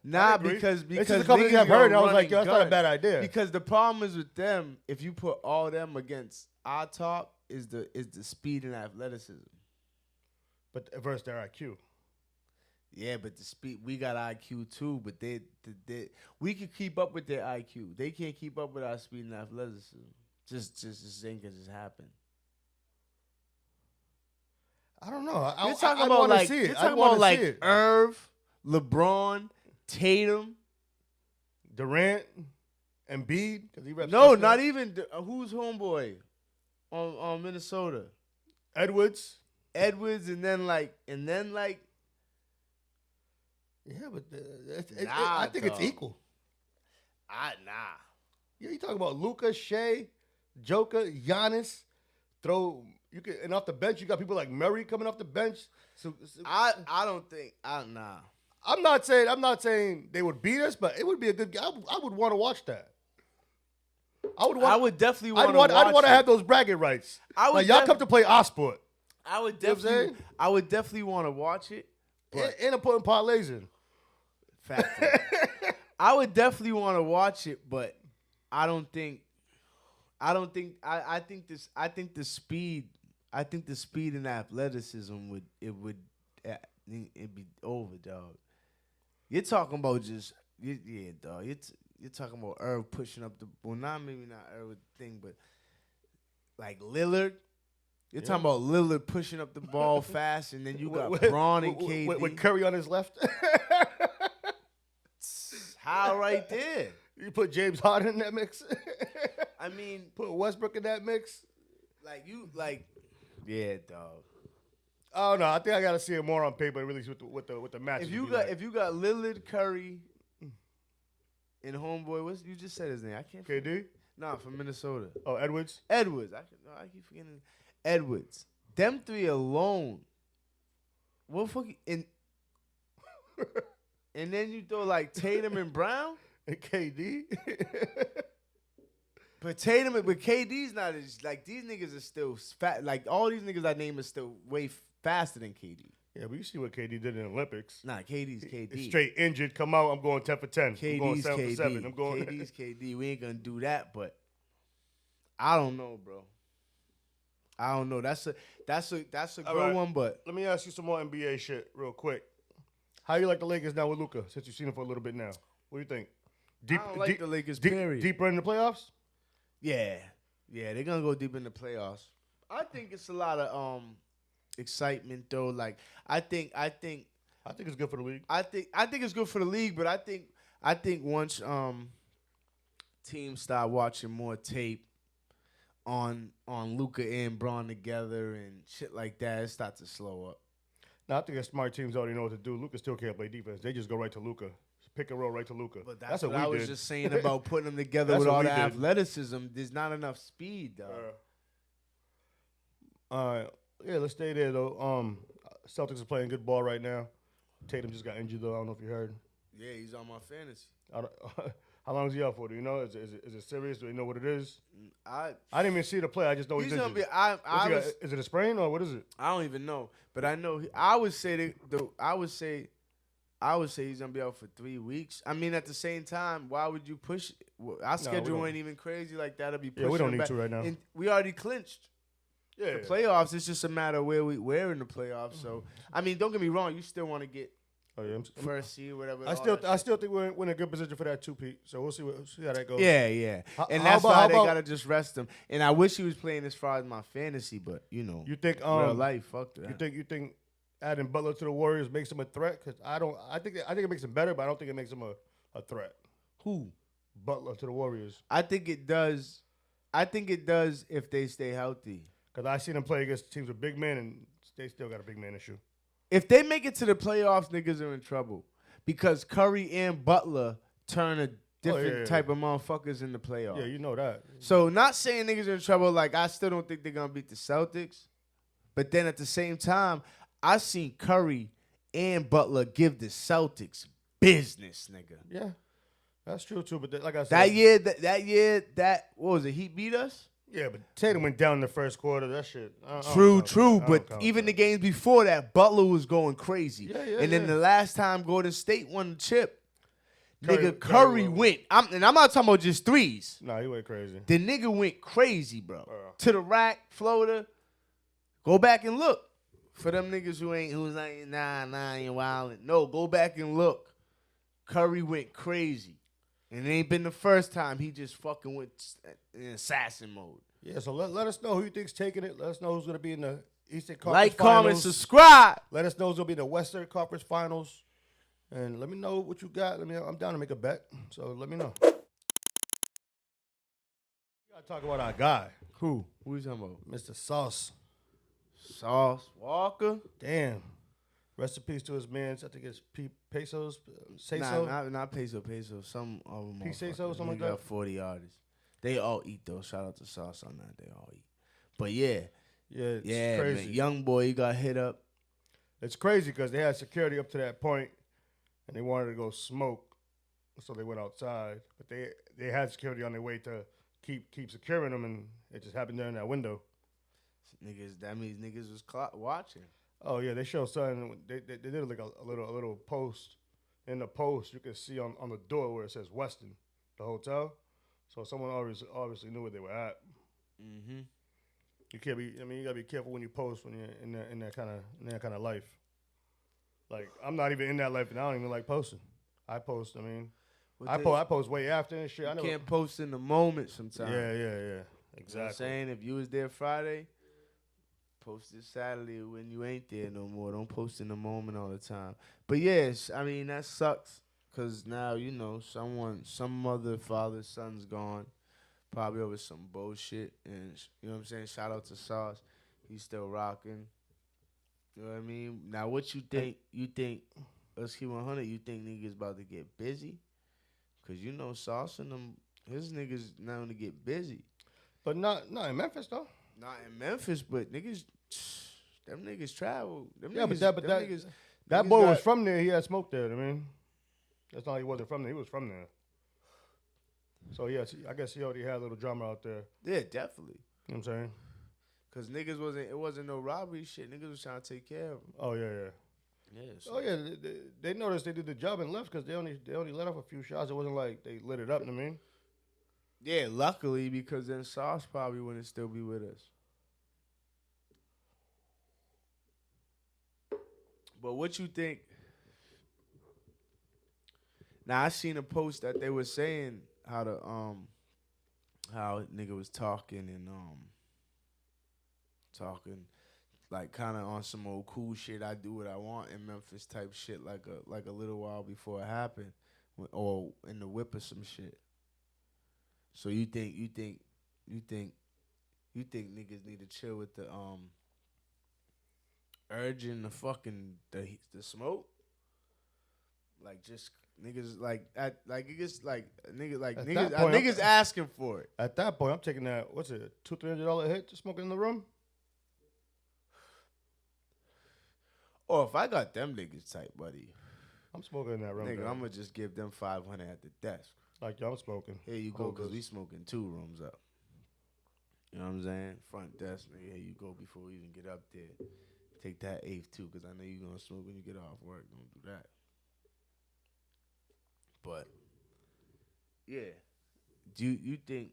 Nah, I agree. because it's just a couple things I've heard. And I was like, yo, that's not a bad idea. Because the problem is with them, if you put all them against our top, is the speed and athleticism. But versus their IQ. Yeah, but the speed, we got IQ too. But we can keep up with their IQ. They can't keep up with our speed and athleticism. Just ain't gonna just happen. I don't know. You're talking about like see it. You're talking about like Irv, LeBron, Tatum, Durant, Embiid. No, not even who's homeboy on Minnesota. Edwards, and then like. Yeah, but I think it's equal. Nah. Yeah, you talking about Luka, Shea, Joker, Giannis. And off the bench, you got people like Murray coming off the bench. So I don't think nah. I'm not saying they would beat us, but it would be a good game. I would want to watch that. I would definitely want to watch. I'd want to have those bragging rights. Like y'all come to play our sport. I would definitely. You know I would definitely want to watch it. And I'm putting parlays in. Fact. I would definitely want to watch it, but I think the speed and athleticism would be over, dog. You're talking about dog. You're talking about Irv pushing up maybe not Irv thing, but like Lillard. You're talking about Lillard pushing up the ball fast, and then you got Braun and KD. With Curry on his left. How right there. You put James Harden in that mix. I mean, put Westbrook in that mix. Yeah, dog. Oh no, I think I gotta see it more on paper, really, with the match. If you got Lillard, Curry, and homeboy, you just said his name? I can't. KD? Nah, from Minnesota. Oh, Edwards. I keep forgetting Edwards. Them three alone. What and then you throw like Tatum and Brown and KD. But KD's not as like these niggas are still fat. Like all these niggas I name are still way faster than KD. Yeah, but you see what KD did in the Olympics. Nah, KD's KD. Straight injured, come out. I'm going 10 for 10. KD's I'm going 7 KD. for 7. I'm going. KD's KD. We ain't gonna do that, but I don't know, bro. I don't know. That's a good one, but let me ask you some more NBA shit real quick. How you like the Lakers now with Luka? Since you've seen him for a little bit now, what do you think? I don't like the Lakers. Period. Deeper in the playoffs? Yeah, they're gonna go deep in the playoffs. I think it's a lot of excitement though. Like I think it's good for the league. I think it's good for the league, but I think once teams start watching more tape on Luka and Braun together and shit like that, it starts to slow up. Now I think the smart teams already know what to do. Luka still can't play defense. They just go right to Luka. Pick and roll right to Luka. But that's what I was just saying about putting them together with all the athleticism. There's not enough speed, dog. All right. Yeah, let's stay there, though. Celtics are playing good ball right now. Tatum just got injured, though. I don't know if you heard. Yeah, he's on my fantasy. How long is he out for? Do you know? Is it serious? Do you know what it is? I didn't even see the play. I just know he's injured. Is it a sprain or what is it? I don't even know. But I know I would say he's gonna be out for 3 weeks. I mean, at the same time, why would you push? Our schedule ain't even crazy like that. Be pushing. Yeah, we don't need to right now. And we already clinched. Yeah, the playoffs. It's just a matter of where in the playoffs. So I mean, don't get me wrong. You still want to get first seed, whatever. I still think we're in a good position for that 2-peat. So we'll see how that goes. Yeah. And that's why they gotta just rest him. And I wish he was playing as far as my fantasy, but you think real life, fuck that. You think adding Butler to the Warriors makes him a threat? Because I think it makes him better, but I don't think it makes him a threat. Who? Butler to the Warriors. I think it does. If they stay healthy. Because I seen them play against teams with big men, and they still got a big man issue. If they make it to the playoffs, niggas are in trouble. Because Curry and Butler turn a different type of motherfuckers in the playoffs. Yeah, you know that. So not saying niggas are in trouble. Like, I still don't think they're going to beat the Celtics. But then at the same time, I seen Curry and Butler give the Celtics business, nigga. Yeah, that's true, too. But like I said. That year, what was it? Heat beat us? Yeah, but Tatum went down in the first quarter. That shit. True. But even the games before that, Butler was going crazy. And then the last time Golden State won the chip, Curry went. I'm not talking about just threes. Nah, he went crazy. The nigga went crazy, bro. To the rack, floater. Go back and look. For them niggas who's like, nah, you wildin'. No, go back and look. Curry went crazy. And it ain't been the first time he just fucking went in assassin mode. Yeah, so let us know who you think's taking it. Let us know who's going to be in the Eastern Conference Finals. Like, comment, subscribe. Let us know who's going to be in the Western Conference Finals. And let me know what you got. I'm down to make a bet. So let me know. We got to talk about our guy. Who? Who you talking about? Mr. Sauce Walker. Damn. Rest in peace to his man. I think it's Pesos. Say nah, so. not Peso. Some of them. P Say So, something like got that. 40 artists. They all eat though. Shout out to Sauce on that. They all eat. But yeah, It's crazy. man. Young boy, he got hit up. It's crazy because they had security up to that point, and they wanted to go smoke, so they went outside. But they had security on their way to keep securing them, and it just happened there in that window. Niggas, that means niggas was watching. Oh yeah, they showed something. They did like a little post. In the post, you can see on the door where it says Weston, the hotel. So someone obviously knew where they were at. Mm-hmm. You can't be. I mean, you gotta be careful when you post when you're in that kind of life. Like I'm not even in that life, and I don't even like posting. I post. I mean, I post way after and shit. You can't post in the moment sometimes. Yeah. Exactly. You know what I'm saying? If you was there Friday, post it Saturday when you ain't there no more. Don't post in the moment all the time. But yes, I mean that sucks because now you know some other father's son's gone, probably over some bullshit, and you know what I'm saying. Shout out to Sauce, he's still rocking. You know what I mean? Now what you think? You think let's keep 100. You think niggas about to get busy? Cause you know Sauce and them his niggas now to get busy, but not in Memphis though. Not in Memphis, but niggas, them niggas travel. Them Yeah, niggas, that boy was from there. He had smoke there. I mean, that's not like he wasn't from there. He was from there. So yeah, I guess he already had a little drama out there. Yeah, definitely. You know what I'm saying? Cause niggas it wasn't no robbery shit. Niggas was trying to take care of him. Oh yeah. Yeah. So. Oh yeah, they noticed they did the job and left because they only let off a few shots. It wasn't like they lit it up. You know what I mean? Yeah, luckily because then Sauce probably wouldn't still be with us. But what you think? Now I seen a post that they were saying how nigga was talking and like kind of on some old cool shit. I do what I want in Memphis type shit, like a little while before it happened, or in the whip or some shit. So you think niggas need to chill with the urging the fucking the smoke? Like just niggas niggas asking for it. At that point, I'm taking that $200-$300 hit to smoking in the room. Or if I got them niggas tight, buddy, I'm smoking in that room. Nigga, I'm gonna just give them $500 at the desk. Like yo, I'm smoking. Here you go, cause we smoking 2 rooms up. You know what I'm saying? Front desk, nigga. Here you go before we even get up there. Take that eighth too, cause I know you gonna smoke when you get off work. Don't do that. But yeah, do you think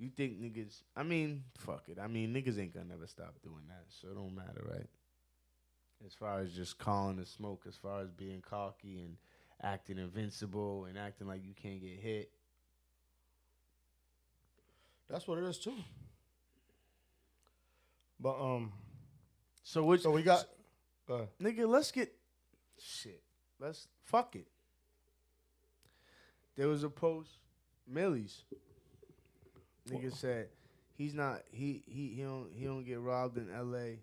niggas? I mean, fuck it. I mean, niggas ain't gonna never stop doing that, so it don't matter, right? As far as just calling the smoke, as far as being cocky and acting invincible and acting like you can't get hit. That's what it is too. But so we got go ahead. Nigga, let's get shit. Let's fuck it. There was a post, Millyz. Nigga said he don't get robbed in LA.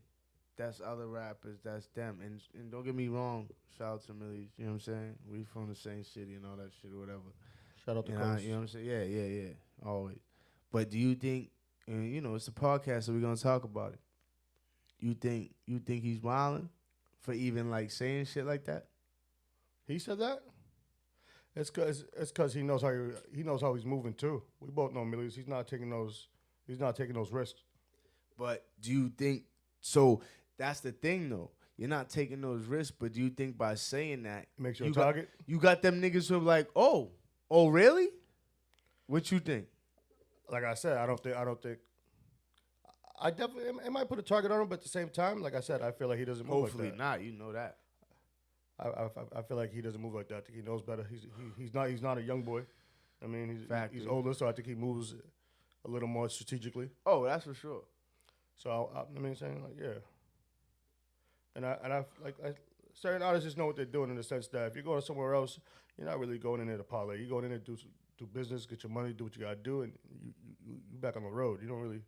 That's other rappers, that's them. And don't get me wrong, shout out to Millyz, you know what I'm saying? We from the same city and all that shit or whatever. Shout out to Coach. You know what I'm saying? Yeah. Always. But do you think, and you know, it's a podcast, so we're gonna talk about it. You think he's wilding for even like saying shit like that? He said that? It's cause he knows how he's moving too. We both know Millyz. He's not taking those risks. But do you think so? That's the thing though. You're not taking those risks, but do you think by saying that makes you a target? You got them niggas who are like, oh really? What you think? Like I said, I don't think. I definitely it might put a target on him, but at the same time, like I said, I feel like he doesn't move Hopefully like that. not. You know that. I feel like he doesn't move like that. I think he knows better. He's not a young boy. I mean, he's older, so I think he moves a little more strategically. Oh, that's for sure. So I mean, saying like yeah. And I certain artists just know what they're doing in the sense that if you're going somewhere else, you're not really going in there to parlay. You're going in there to do business, get your money, do what you gotta do, and you back on the road. You don't really,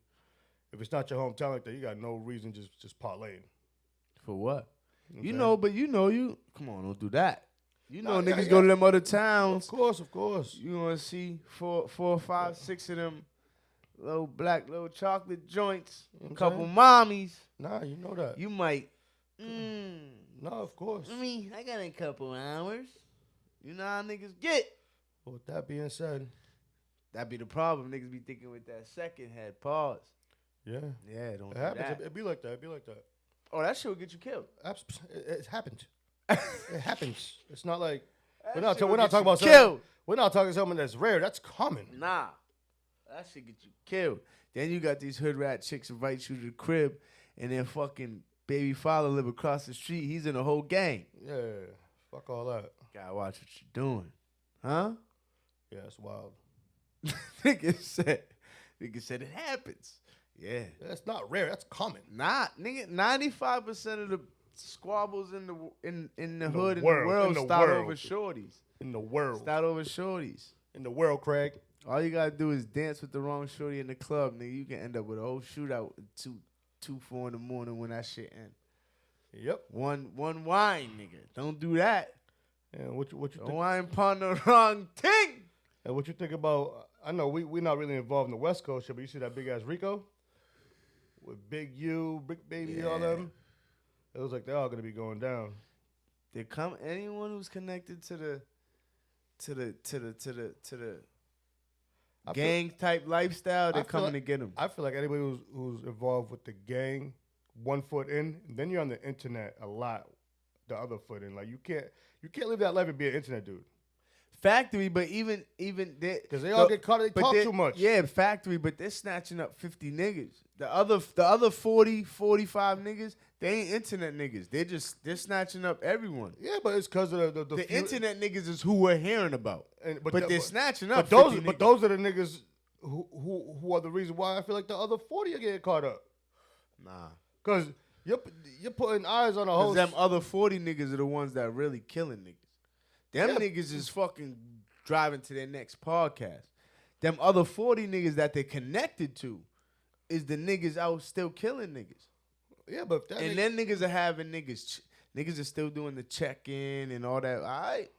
if it's not your hometown like that, you got no reason just parlaying. For what? You know, but you come on, don't do that. You know, niggas yeah. go to them other towns. Of course. You gonna see four, 5, 6 of them little chocolate joints, a couple mommies. Nah, you know that. You might. No, of course. I got a couple hours. You know how niggas get. With that being said, that be the problem. Niggas be thinking with that second head. Pause. Yeah. Yeah, don't it do happens. that. It be like that. Oh, that shit will get you killed. It happened. It happens. It's not like we're not talking something that's rare. That's common. Nah, that shit get you killed. Then you got these hood rat chicks invite you to the crib, and then fucking baby father live across the street. He's in a whole gang. Yeah, fuck all that. Gotta watch what you're doing, huh? Yeah, it's wild. Nigga said it happens. Yeah, that's not rare. That's common. Nah, nigga, 95% of the squabbles in the hood in the world start over shorties. In the world. Start over shorties. In the world, Craig. All you gotta do is dance with the wrong shorty in the club, nigga. You can end up with a whole shootout at 2, 4 in the morning when that shit end. Yep. One wine, nigga. Don't do that. And what you Don't wine upon the wrong thing. And what you think about? I know we're not really involved in the West Coast shit, but you see that big ass Rico with Big U, Big Baby, all them. It was like they're all gonna be going down. They come anyone who's connected to the gang type lifestyle, they're coming to get them. I feel like anybody who's involved with the gang, one foot in, then you're on the internet a lot. The other foot in, like you can't live that life and be an internet dude. Factory, but even because they all get caught. They talk too much. Yeah, factory, but they're snatching up 50 niggas. The other 40, 45 niggas, they ain't internet niggas. They're snatching up everyone. Yeah, but it's because of the internet niggas is who we're hearing about. But they're snatching up. But those are the niggas who are the reason why I feel like the other 40 are getting caught up. Nah, because you're putting eyes on a whole. Them other 40 niggas are the ones that really killing niggas. Them niggas is fucking driving to their next podcast. Them other 40 niggas that they connected to is the niggas out still killing niggas. Yeah, but then niggas are having niggas are still doing the check-in and all that. All right.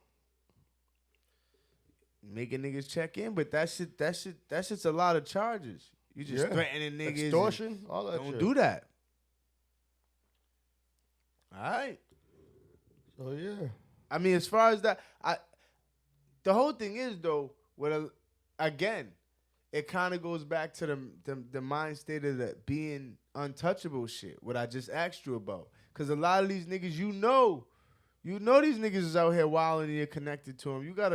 Making niggas check in, but that shit's a lot of charges. You just threatening niggas. Extortion, all that shit. Don't do that. All right. So, yeah. I mean, as far as that, the whole thing is though. Again, it kind of goes back to the mind state of the being untouchable shit. What I just asked you about, because a lot of these niggas, you know these niggas is out here wilding and you're connected to them. You got,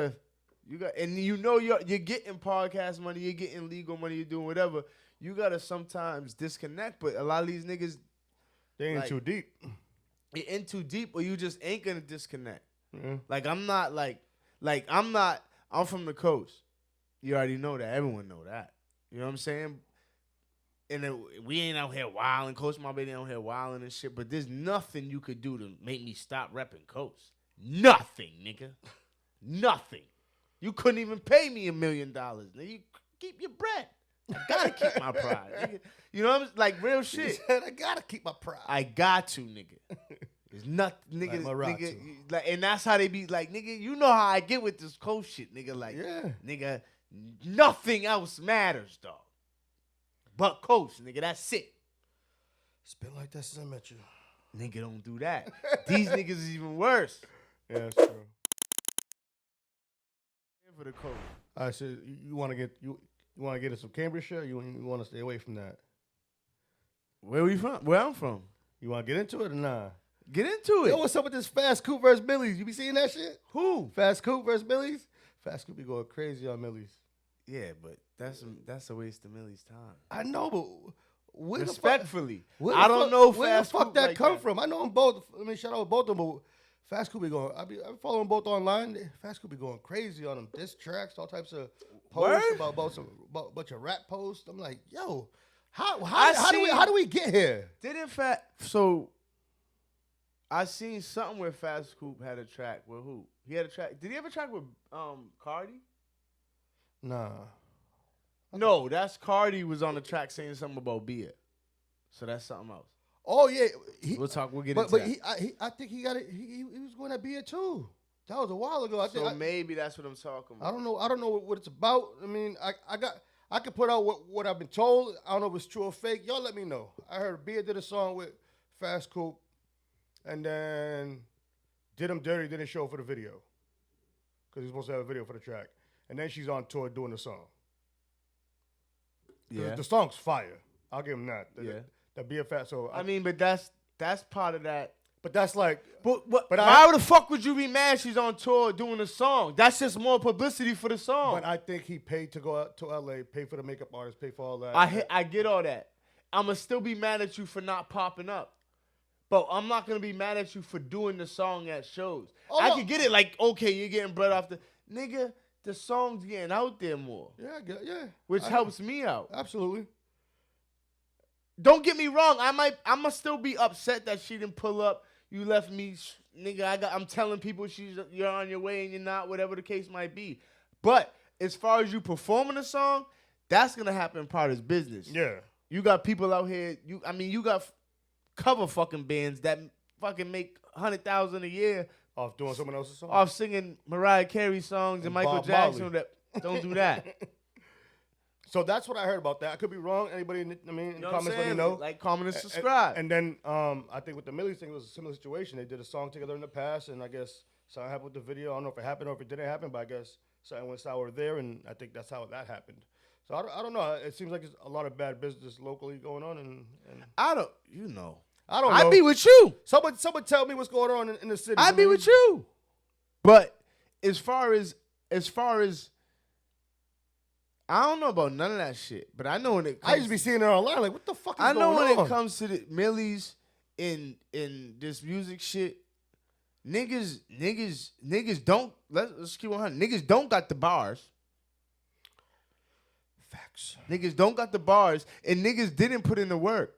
and you're getting podcast money, you're getting legal money, you're doing whatever. You gotta sometimes disconnect, but a lot of these niggas, they ain't too deep. You're in too deep, or you just ain't gonna disconnect. Mm-hmm. Like I'm from the coast. You already know that. Everyone know that. You know what I'm saying? And we ain't out here wilding. Coast my baby out here wilding and shit. But there's nothing you could do to make me stop repping Coast. Nothing, nigga. Nothing. You couldn't even pay me $1 million. Nigga, you keep your bread. I gotta keep my pride. Nigga. You know what I'm saying? Like real shit. I gotta keep my pride. I got to, nigga. It's nothing, nigga, like, and that's how they be like, nigga. You know how I get with this Coast shit, nigga. Like, nigga, nothing else matters, dog. But Coast, nigga, that's it. It's been like that since I met you, nigga. Don't do that. These niggas is even worse. Yeah, that's true. For the Coast. All right, so you want to get into some Cambridge shit? Or you want to stay away from that? Where we from? Where I'm from? You want to get into it or nah? Get into it. Yo, what's up with this Fast Coop versus Milly'z? You be seeing that shit? Who? Fast Coop versus Milly'z? Fast Coop be going crazy on Milly'z. Yeah, but that's a waste of Milly's time. I know, but respectfully, I don't know where the fuck that come from. I know them both. Let me shout out both of them, but Fast Coop be going. I be following both online. Fast Coop be going crazy on them diss tracks, all types of posts about a bunch of rap posts. I'm like, yo, how do we get here? I seen something where Fast Coop had a track with who? He had a track. Did he have a track with Cardi? Nah. No, that's Cardi was on the track saying something about beer. So that's something else. Oh yeah, We'll get into but that. I think he got it. He was going to be it too. That was a while ago. Maybe that's what I'm talking about. I don't know what it's about. I mean, I could put out what I've been told. I don't know if it's true or fake. Y'all let me know. I heard Bia did a song with Fast Coupe, and then Did Him Dirty didn't show for the video because he's supposed to have a video for the track, and then she's on tour doing the song. Yeah, the song's fire. I'll give him that. Yeah. That Bia Fast. So I mean, but that's part of that. But that's like. But why the fuck would you be mad she's on tour doing a song? That's just more publicity for the song. But I think he paid to go out to LA, pay for the makeup artist, pay for all that. I get all that. I'ma still be mad at you for not popping up. But I'm not gonna be mad at you for doing the song at shows. I can get it, like, okay, you're getting bread off the nigga, the song's getting out there more. Yeah. Which helps me out. Absolutely. Don't get me wrong. I'ma still be upset that she didn't pull up. You left me, nigga. I'm telling people you're on your way and you're not, whatever the case might be. But as far as you performing a song, that's gonna happen part of his business. Yeah. You got people out here. You got cover fucking bands that fucking make $100,000 a year off doing someone else's song, off singing Mariah Carey songs and Michael Jackson. That don't do that. So that's what I heard about that. I could be wrong. Anybody, in the comments, let me know. Like, comment, and subscribe. And then I think with the Milly'z thing, it was a similar situation. They did a song together in the past, and I guess something happened with the video. I don't know if it happened or if it didn't happen, but I guess something went sour there, and I think that's how that happened. So I don't know. It seems like there's a lot of bad business locally going on, and I don't know. I'd be with you. Someone tell me what's going on in the city. I'd be with you. But as far as I don't know about none of that shit, but I know when it comes, I used to be seeing it online, like, what the fuck is going on? I know when it comes to the Milly'z in this music shit, niggas don't, let's keep 100. Niggas don't got the bars. Facts. Niggas don't got the bars, and niggas didn't put in the work.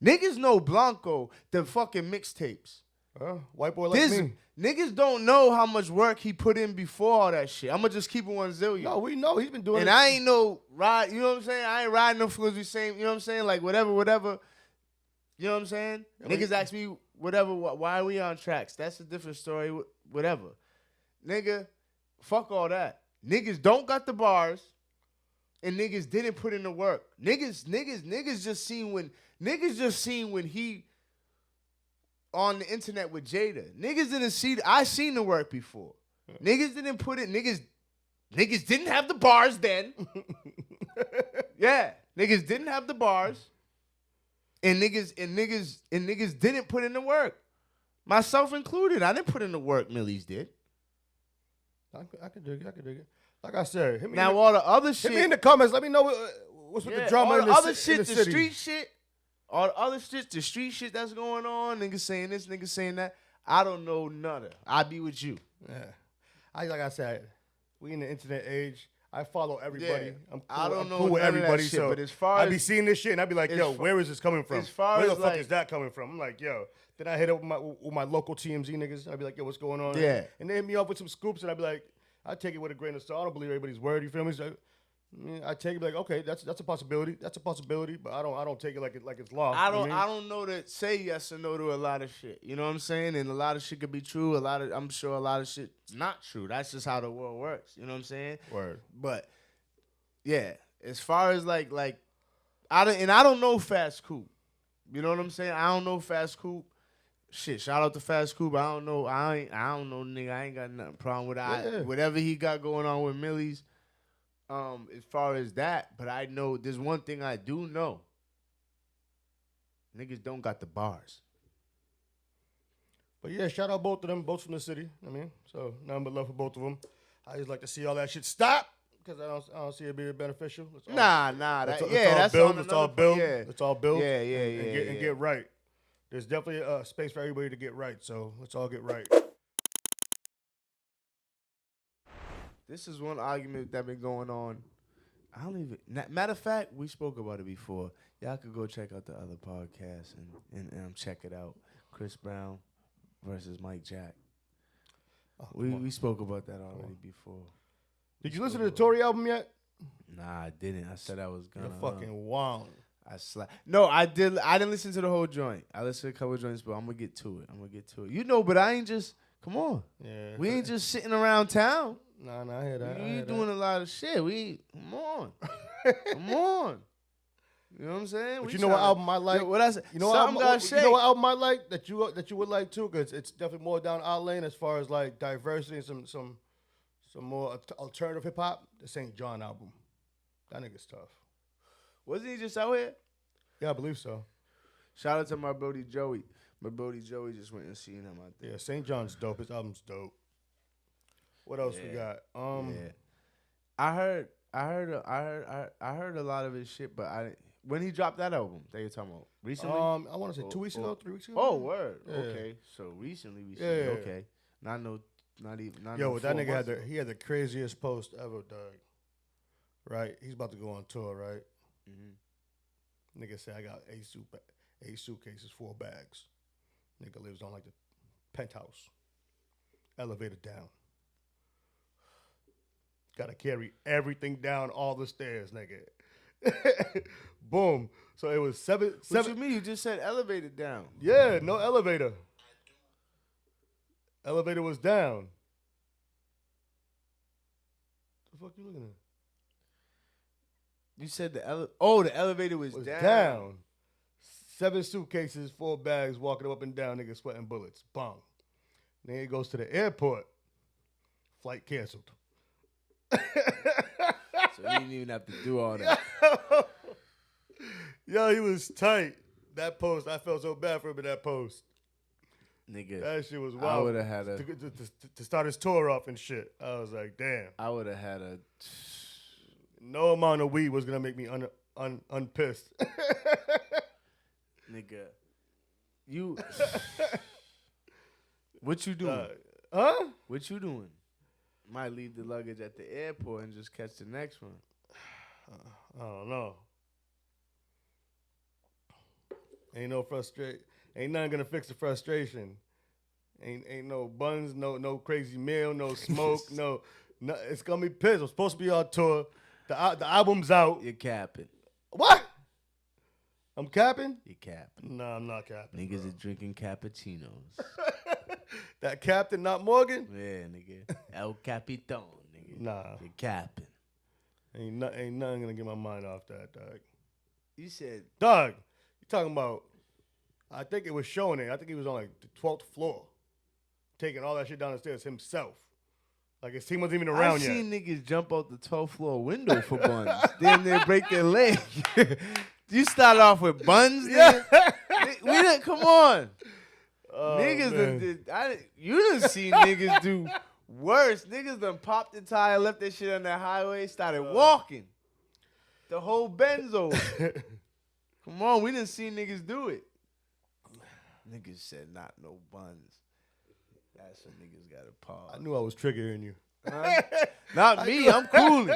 Niggas know Blanco, the fucking mixtapes. White boy like me. Niggas don't know how much work he put in before all that shit. I'm going to just keep it 1 zillion. No, we know. He's been doing it. And I ain't no ride, you know what I'm saying? I ain't riding no fools we same, you know what I'm saying? Like, whatever. You know what I'm saying? Niggas ask me, whatever, why are we on tracks? That's a different story, whatever. Nigga, fuck all that. Niggas don't got the bars, and niggas didn't put in the work. Niggas just seen when he on the internet with Jada. Niggas didn't see. I seen the work before. Niggas didn't put it. Niggas didn't have the bars then. Yeah, niggas didn't have the bars, and niggas didn't put in the work. Myself included. I didn't put in the work. Milly'z did. I could dig it. Like I said, hit me now all the other shit. Hit me in the comments. Let me know what's with the drama all in the other city. shit, the street shit. All the other shit, the street shit that's going on, niggas saying this, niggas saying that. I don't know none of it. I be with you. Yeah. Like I said, we in the internet age. I follow everybody. Yeah. I'm cool, I don't know cool with everybody. Shit, so but as far as I be seeing this shit and I be like, yo, where is this coming from? Where the fuck is that coming from? I'm like, yo. Then I hit up with my local TMZ niggas. And I be like, yo, what's going on? Yeah. And they hit me up with some scoops and I be like, I take it with a grain of salt. I don't believe everybody's word. You feel me? So, I take it like, okay, that's a possibility. That's a possibility, but I don't take it like it's law. I don't know to say yes or no to a lot of shit. You know what I'm saying? And a lot of shit could be true. I'm sure a lot of shit's not true. That's just how the world works. You know what I'm saying? Word. But yeah, as far as like I don't know Fast Coupe. You know what I'm saying? I don't know Fast Coupe. Shit, shout out to Fast Coupe. I don't know, nigga. I ain't got nothing problem with it. Yeah. Whatever he got going on with Milly'z. As far as that, but I know there's one thing I do know. Niggas don't got the bars. But yeah, shout out both of them, both from the city. I mean, so nothing but love for both of them. I just like to see all that shit stop because I don't see it being beneficial. Nah. That's all build. Let's all build. Yeah. And get right. There's definitely a space for everybody to get right. So let's all get right. This is one argument that been going on. I don't even. Matter of fact, we spoke about it before. Y'all could go check out the other podcast and check it out. Chris Brown versus Mike Jack. We spoke about that already before. Did you listen to the Tory album yet? Nah, I didn't. I said I was gonna. You're fucking wild. No, I didn't listen to the whole joint. I listened to a couple of joints, but I'm gonna get to it. You know, but I ain't just. Come on. Yeah. We ain't just sitting around town. Nah, I hear that. We doing a lot of shit. Come on. Come on. You know what I'm saying? But you know what album I like? What I say? You know what album I like that you would like too? Because it's definitely more down our lane as far as like diversity and some more alternative hip hop. The St. John album. That nigga's tough. Wasn't he just out here? Yeah, I believe so. Shout out to my brody Joey. My brody Joey just went and seen him out there. Yeah, St. John's dope. His album's dope. What else we got? I heard a lot of his shit, but when he dropped that album that you're talking about recently. I want to say 2 weeks ago, 3 weeks ago. Oh, word. Yeah. Okay, so recently. Yeah. Okay, not even. Yo, that nigga had the craziest post ever, dog. Right, he's about to go on tour, right? Mm-hmm. Nigga said I got 8 suitcases, 4 bags. Nigga lives on like the penthouse, elevator down. Gotta carry everything down all the stairs, nigga. Boom. So it was seven. What you mean? You just said elevated down. Yeah, no elevator. Elevator was down. The fuck you looking at? You said the elevator was down. 7 suitcases, 4 bags, walking up and down, nigga sweating bullets. Bang. Then he goes to the airport. Flight canceled. So he didn't even have to do all that. Yo, he was tight. That post, I felt so bad for him in that post. Nigga, that shit was wild. I would have had to start his tour off and shit. I was like, damn. I would have had a. No amount of weed was gonna make me unpissed. Nigga, you. What you doing? Huh? What you doing? Might leave the luggage at the airport and just catch the next one. I don't know. Ain't no frustration. Ain't nothing gonna fix the frustration. Ain't no buns, no crazy meal, no smoke, no. It's gonna be pissed. I'm supposed to be on tour. The album's out. You're capping. What? I'm capping? You're capping. No, I'm not capping. Niggas are drinking cappuccinos. That Captain, not Morgan? Yeah, nigga. El Capitan, nigga. Nah. You're capping. Ain't nothing gonna get my mind off that, dog. You said... Dog, you talking about... I think it was showing it. I think he was on like the 12th floor. Taking all that shit down the stairs himself. Like his team wasn't even around yet. I seen niggas jump out the 12th floor window for buns. Then they break their leg. You start off with buns, nigga? Yeah. Come on. Oh, niggas you done seen niggas do worse. Niggas done popped the tire, left that shit on the highway, started walking. The whole Benz over. Come on, we done seen niggas do it. Niggas said not no buns. That's what niggas got to pause. I knew I was triggering you. Not me, I'm cool.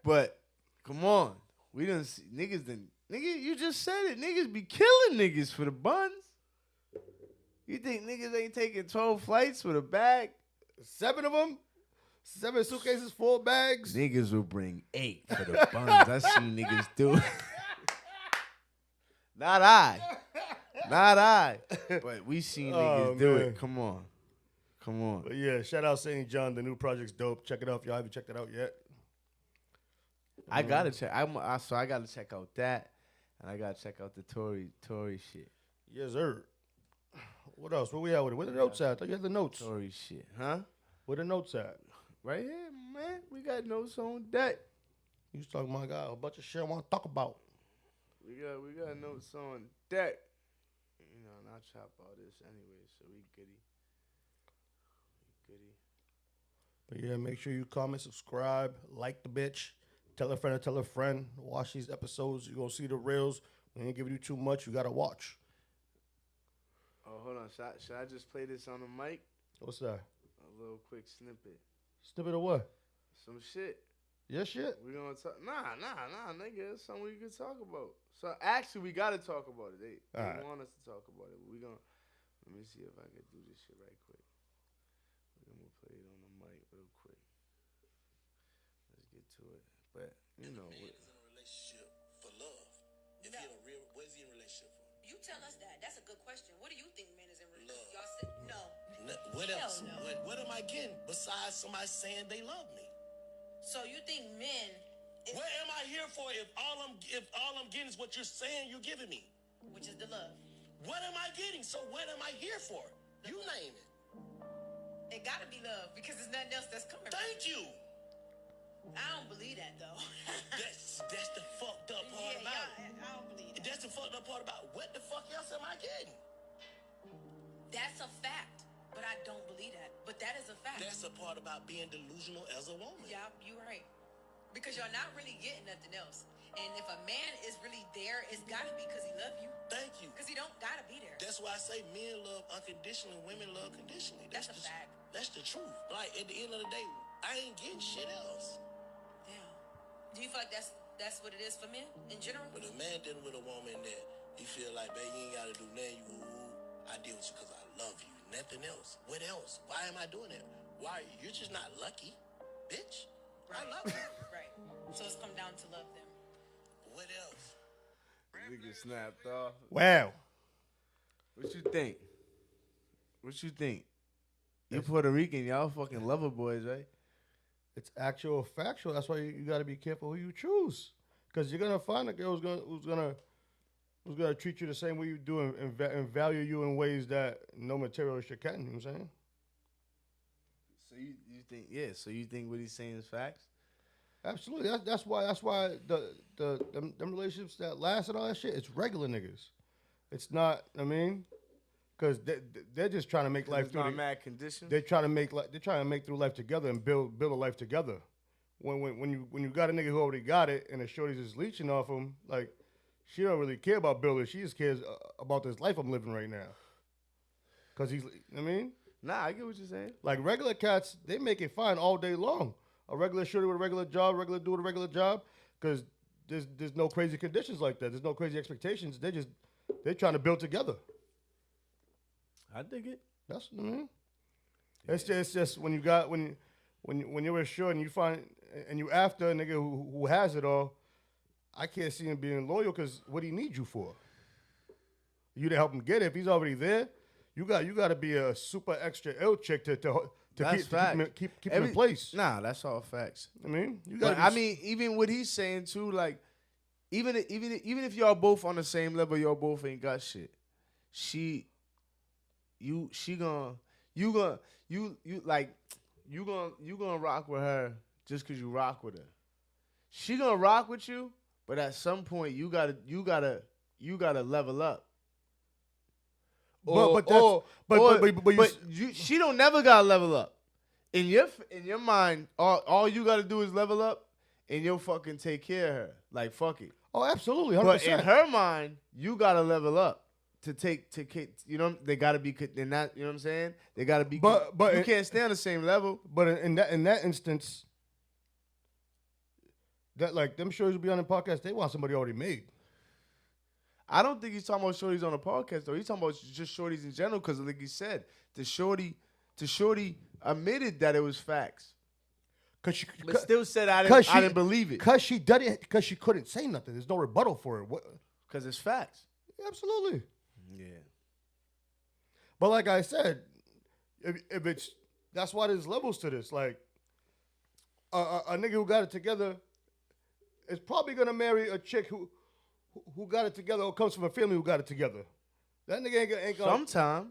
But come on. We done see niggas done. Nigga, you just said it. Niggas be killing niggas for the buns. You think niggas ain't taking 12 flights with a bag? 7 of them? 7 suitcases, 4 bags? Niggas will bring 8 for the buns. I seen niggas do it. Not I. But we seen niggas do it. Come on. But yeah, shout out St. John. The new project's dope. Check it out if y'all haven't checked it out yet. I gotta check. So I gotta check out that, and I gotta check out the Tory shit. Yes, sir. What else? Where we at with it? Where the notes at? I thought you had the notes. Tory shit, huh? Where the notes at? Right here, man. We got notes on deck. You was talking about a bunch of shit I want to talk about. We got notes on deck. You know, and I'll chop all this anyway, so we goody. But yeah, make sure you comment, subscribe, like the bitch, tell a friend to tell a friend. Watch these episodes. You're going to see the reels. We ain't giving you too much. You got to watch. Oh, hold on. Should I just play this on the mic? What's that? A little quick snippet. Snippet of what? Some shit. Your shit? We gonna talk. Nah, nigga. It's something we could talk about. So actually, we gotta talk about it. They want us to talk about it. But we gonna. Let me see if I can do this shit right quick. We're gonna play it on the mic real quick. Let's get to it. But you know. In a relationship for love. If What is he in a relationship for? You tell us that. That's a good question. What do you think men is in relationship? Love. Y'all said no. What else? No. What am I getting besides somebody saying they love me? So you think men? What am I here for if all I'm getting is what you're saying you're giving me? Which is the love. What am I getting? So what am I here for? You name it. It gotta be love because there's nothing else that's coming. Thank you. I don't believe that though. That's the fucked up part about it. I don't believe that. That's the fucked up part about it. What the fuck else am I getting? That's a fact, but I don't believe that. But that is a fact. That's the part about being delusional as a woman. Yeah, you're right. Because you're not really getting nothing else. And if a man is really there, it's gotta be because he loves you. Thank you. Because he don't gotta be there. That's why I say men love unconditionally, women love conditionally. That's a fact. That's the truth. Like at the end of the day, I ain't getting shit else. Yeah. Do you feel like that's what it is for men in general? But a man dealing with a woman that he feel like, babe, you ain't gotta do nothing. I deal with you because I love you. Nothing else. What else? Why am I doing that? Why? You're just not lucky, bitch. Right. I love you. Right. So it's come down to love them. What else? Nigga snapped off. Wow. What you think? What you think? You Puerto Rican, y'all fucking lover boys, right? It's actual factual. That's why you got to be careful who you choose, because you're gonna find a girl who's gonna treat you the same way you do and value you in ways that no materialist can. You know what I'm saying? So you think So you think what he's saying is facts? Absolutely. That's why them relationships that last and all that shit. It's regular niggas. It's not. I mean, because they're just trying to make life through. Mad condition. They're trying to make through life together and build a life together. When you got a nigga who already got it and the shorty's just leeching off him, like she don't really care about building. She just cares about this life I'm living right now. Cause I mean. Nah, I get what you're saying. Like regular cats, they make it fine all day long. A regular shorty with a regular job, regular dude with a regular job, because there's no crazy conditions like that. There's no crazy expectations. They're trying to build together. I dig it. That's what I mean. Yeah. It's just when you're with short and you find and you after a nigga who has it all, I can't see him being loyal because what he need you for? You to help him get it. If he's already there, you got to be a super extra ill chick to keep him in place. Nah, that's all facts. I mean, even what he's saying too, like, even if y'all both on the same level, y'all both ain't got shit. You gonna rock with her just cause you rock with her. She gonna rock with you, but at some point you gotta level up. She don't never gotta level up. In your mind, all you gotta do is level up, and you'll fucking take care of her. Like fuck it. Oh, absolutely, 100%. But in her mind, you gotta level up to you know, they gotta be. They're not. You know what I'm saying? They gotta be. But you can't stay on the same level. But in that instance, that like them shows will be on the podcast. They want somebody already made. I don't think he's talking about shorties on the podcast though. He's talking about just shorties in general because, like he said, the shorty admitted that it was facts. But still said I didn't believe it. Because she did it. Because she couldn't say nothing. There's no rebuttal for it. Because it's facts. Absolutely. Yeah. But like I said, if it's that's why there's levels to this. Like a nigga who got it together is probably gonna marry a chick who got it together or comes from a family who got it together. That nigga ain't gonna. Sometime.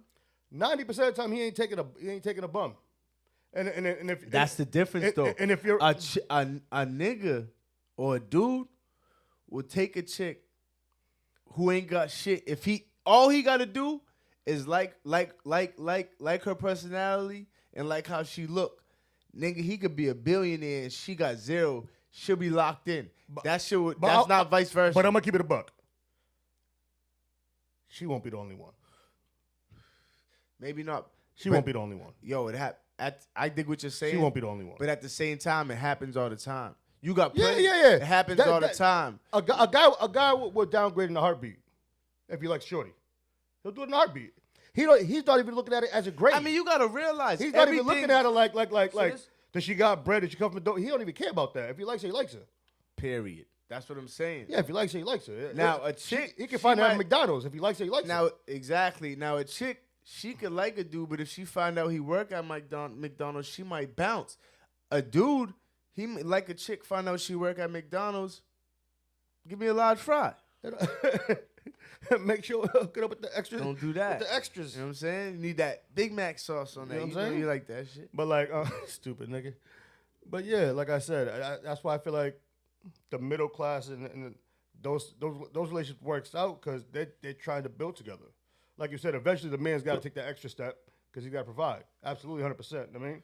90% of the time he ain't taking a bum. And if that's the difference though. And if you're a nigga or a dude will take a chick who ain't got shit. If all he got to do is like her personality and like how she look, nigga, he could be a billionaire and she got zero. She'll be locked in. That's not vice versa. But I'm gonna keep it a buck. She won't be the only one. Maybe not. She won't be the only one. Yo, I dig what you're saying. She won't be the only one. But at the same time, it happens all the time. You got plenty. Yeah. It happens all the time. A guy will downgrade in a heartbeat if he likes shorty. He'll do it in a heartbeat. He's not even looking at it as a grade. I mean, you gotta realize he's not even looking at it like does she got bread? Does she come from the door? He don't even care about that. If he likes her, he likes her. Period. That's what I'm saying. Yeah, if he likes her, he likes her. Now a chick, he can find her at McDonald's. If he likes her, he likes her. Now exactly. Now a chick, she could like a dude, but if she find out he work at McDonald's, she might bounce. A dude, he like a chick find out she work at McDonald's. Give me a large fry. Make sure hook it up with the extras. Don't do that. With the extras. You know what I'm saying? You need that Big Mac sauce on that. You know what I'm saying? You like that shit. But like, stupid nigga. But yeah, like I said, that's why I feel like the middle class and those relationships works out because they're trying to build together. Like you said, eventually the man's got to take that extra step because he's got to provide. Absolutely, 100%. I mean,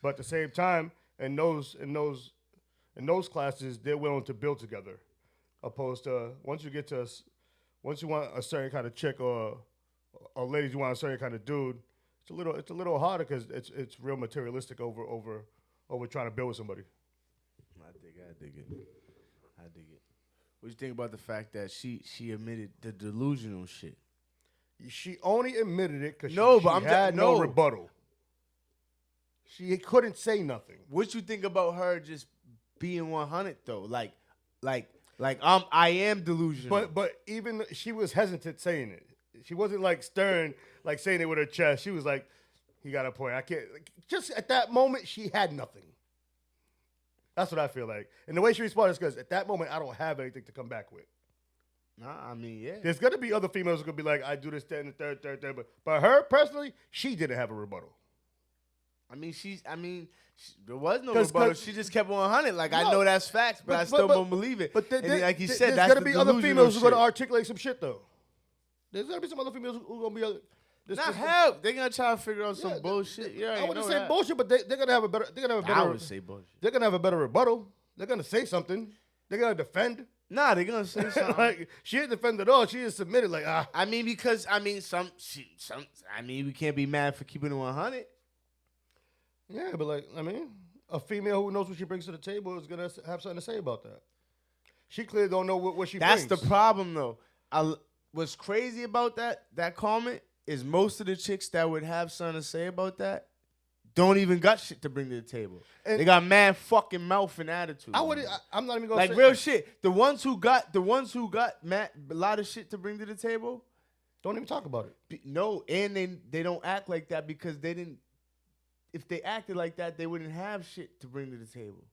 but at the same time, in those classes, they're willing to build together, opposed to once you want a certain kind of chick or ladies, you want a certain kind of dude. It's a little harder because it's real materialistic over trying to build with somebody. I dig it. What you think about the fact that she admitted the delusional shit? She only admitted it because she had no rebuttal. She couldn't say nothing. What you think about her just being 100 though? Like I am delusional. But even she was hesitant saying it. She wasn't like stern, like saying it with her chest. She was like, "He got a point. I can't." Just at that moment, she had nothing. That's what I feel like. And the way she responded is because at that moment, I don't have anything to come back with. Nah, I mean, yeah. There's gonna be other females who could be like, "I do this, that, and the third, but her personally, she didn't have a rebuttal. There was no rebuttal. She just kept 100. Like, I know that's facts, but I still don't believe it. But like you said, there's that's gonna be other females who are gonna articulate some shit though. There's gonna be some other females who are gonna be. Help. They're gonna try to figure out some bullshit. Yeah, I wouldn't say bullshit, but they're gonna have a better. I would say bullshit. They're gonna have a better rebuttal. They're gonna say something. They're gonna defend. Nah, they're gonna say something. Like she didn't defend at all. She just submitted. Like we can't be mad for keeping it 100. Yeah, but a female who knows what she brings to the table is gonna have something to say about that. She clearly don't know what she brings. That's the problem, though. What's crazy about that comment is most of the chicks that would have something to say about that don't even got shit to bring to the table. And they got mad fucking mouth and attitude. I'm not even gonna say real shit. The ones who got mad, a lot of shit to bring to the table, don't even talk about it. No, and they don't act like that because they didn't. If they acted like that, they wouldn't have shit to bring to the table.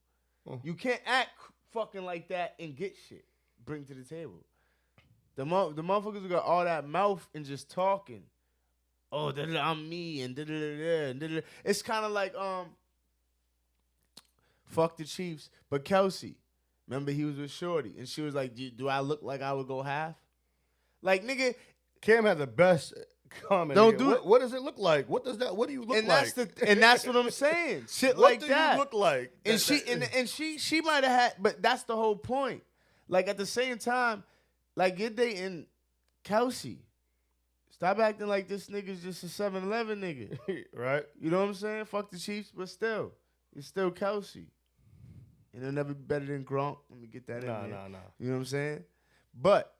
You can't act fucking like that and get shit bring to the table. The motherfuckers who got all that mouth and just talking. Oh, I'm me and da-da-da-da. It's kind of like fuck the Chiefs, but Kelsey. Remember he was with Shorty and she was like, "Do I look like I would go half?" Like nigga, Cam had the best comment. Don't do it. What does it look like? What do you look like? And that's what I'm saying. Shit like that. What do you look like? And she might have had, but that's the whole point. Like at the same time, like you're dating Kelsey. Stop acting like this nigga's just a 7-Eleven nigga. Right? You know what I'm saying? Fuck the Chiefs, but still, it's still Kelsey. And it'll never be better than Gronk. Let me get that in there. Nah. You know what I'm saying? But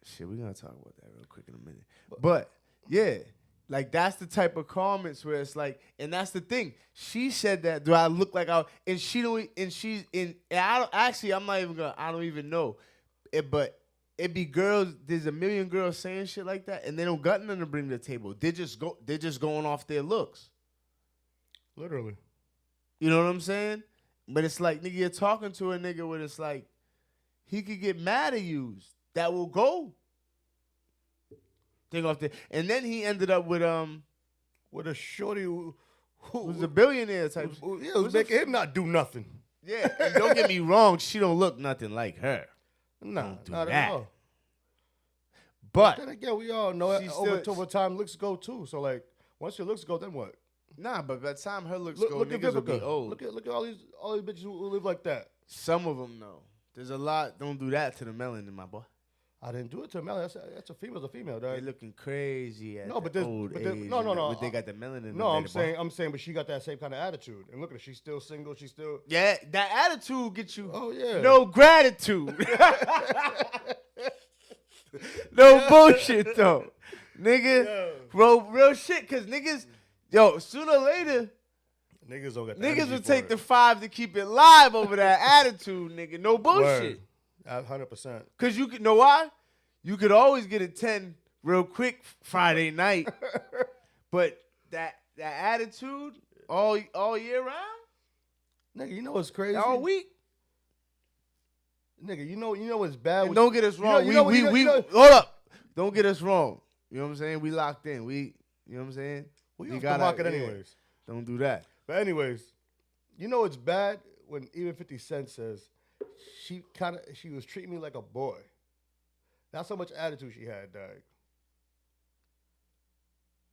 shit, we're gonna talk about that real quick in a minute. But yeah, like that's the type of comments where it's like, and that's the thing. She said that. Do I look like I? And she don't. And she's in. And I don't actually. I'm not even gonna. I don't even know. But it be girls. There's a million girls saying shit like that, and they don't got nothing to bring to the table. They're just going off their looks. Literally. You know what I'm saying? But it's like, nigga, you're talking to a nigga where it's like, he could get mad at you. That will go. Think off there. And then he ended up with a shorty who was a billionaire type. Yeah, was making him not do nothing. Yeah, and don't get me wrong, she don't look nothing like her. Nah, do not that. at all. But then again, we all know over time looks go too. So like, once your looks go, then what? Nah, but by the time her looks go, look niggas will be old. Look at all these bitches who live like that. Some of them though. There's a lot. Don't do that to the melanin, my boy. I didn't do it to a melanin. That's a female. It's a female. Dog. They looking crazy at old age. No. But they got the melanin. No, I'm saying, but she got that same kind of attitude. And look at her. She's still single. She's still. Yeah, that attitude gets you. Oh yeah. No gratitude. No bullshit though, nigga. Bro, real shit. Cause niggas, sooner or later, Niggas don't got the Niggas energy would for take it. the 5 to keep it live over that attitude, nigga. No bullshit. 100%. Cause you could know why? You could always get a 10 real quick Friday night. But that attitude all year round? Nigga, you know what's crazy? All week? Nigga, you know what's bad? And don't get us wrong. Hold up. Don't get us wrong. You know what I'm saying? We locked in. You know what I'm saying? We off the market anyways. Don't do that. But anyways, you know it's bad when even 50 Cent says she was treating me like a boy. That's how much attitude she had, dog.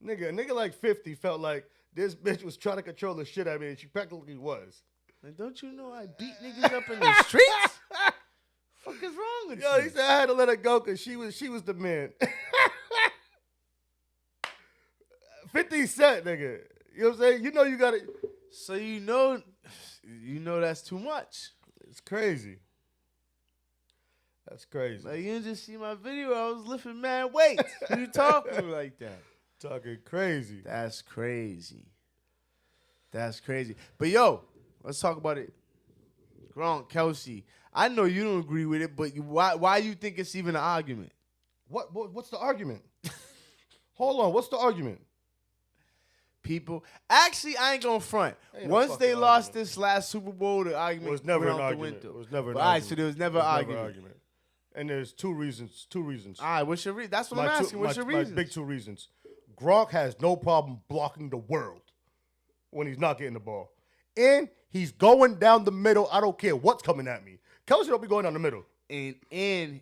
A nigga like 50 felt like this bitch was trying to control the shit out of me, and she practically was. Like, don't you know I beat niggas up in the streets? Fuck is wrong with you? Yo, he said I had to let her go because she was the man. 50 Cent, nigga. You know what I'm saying? You know you got it. So you know that's too much. It's crazy. That's crazy. Like, you didn't just see my video. I was lifting mad weights. Who you talking like that? Talking crazy. That's crazy. That's crazy. But yo, let's talk about it. Gronk, Kelsey. I know you don't agree with it, but why you think it's even an argument? What's the argument? Hold on. What's the argument? People, actually, I ain't gonna front. Once they lost this last Super Bowl, the argument was never went an out argument. The window. It was never an argument. All right, argument. so there was never an argument. And there's two reasons. All right, what's your reason? That's what I'm asking. What's your reason? My big two reasons. Gronk has no problem blocking the world when he's not getting the ball. And he's going down the middle. I don't care what's coming at me. Kelsey don't be going down the middle. And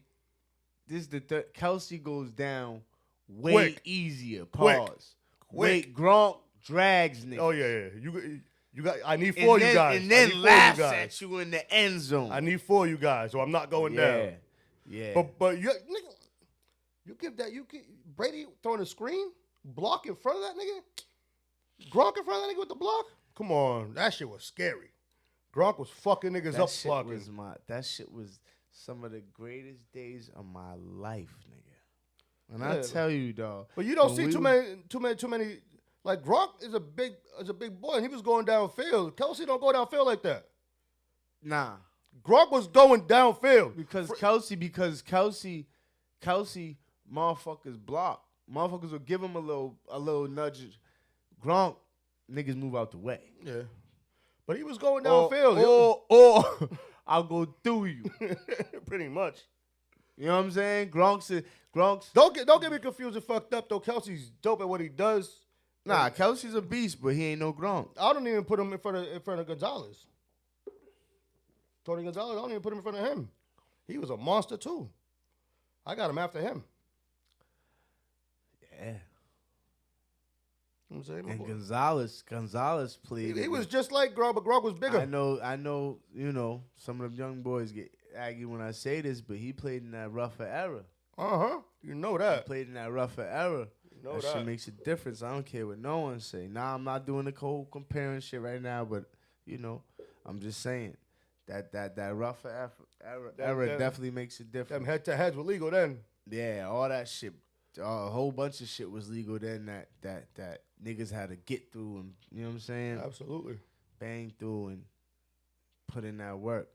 this is the third. Kelsey goes down way easier. Pause. Wait, Gronk drags niggas. Oh, yeah. You got. I need four of you guys. And then laughs at you in the end zone. I need four of you guys, so I'm not going down. Yeah. But you give Brady throwing a screen, block in front of that nigga, Gronk in front of that nigga with the block. Come on, that shit was scary. Gronk was fucking niggas up blocking. That shit was some of the greatest days of my life, nigga. And I tell you, dog. But you don't see too many. Like Gronk is a big boy, and he was going downfield. Kelsey don't go downfield like that. Nah. Gronk was going downfield. Because Kelsey, motherfuckers block. Motherfuckers will give him a little nudge. Gronk, niggas move out the way. Yeah. But he was going downfield. Or I'll go through you. Pretty much. You know what I'm saying? Gronk's Don't get me confused and fucked up though. Kelsey's dope at what he does. Nah, Kelsey's a beast, but he ain't no Gronk. I don't even put him in front of Gonzalez. Tony Gonzalez, I don't even put him in front of him. He was a monster too. I got him after him. Yeah. You know what I'm saying? And Gonzalez played. He was just like Gronk, but Gronk was bigger. I know, some of them young boys get aggy when I say this, but he played in that rougher era. You know that. He played in that rougher era. You know that shit makes a difference. I don't care what no one say. Nah, I'm not doing the whole comparing shit right now, but, I'm just saying. That rougher era definitely makes a difference. Them head-to-heads were legal then. Yeah, all that shit. A whole bunch of shit was legal then that niggas had to get through and, you know what I'm saying? Absolutely. Bang through and put in that work.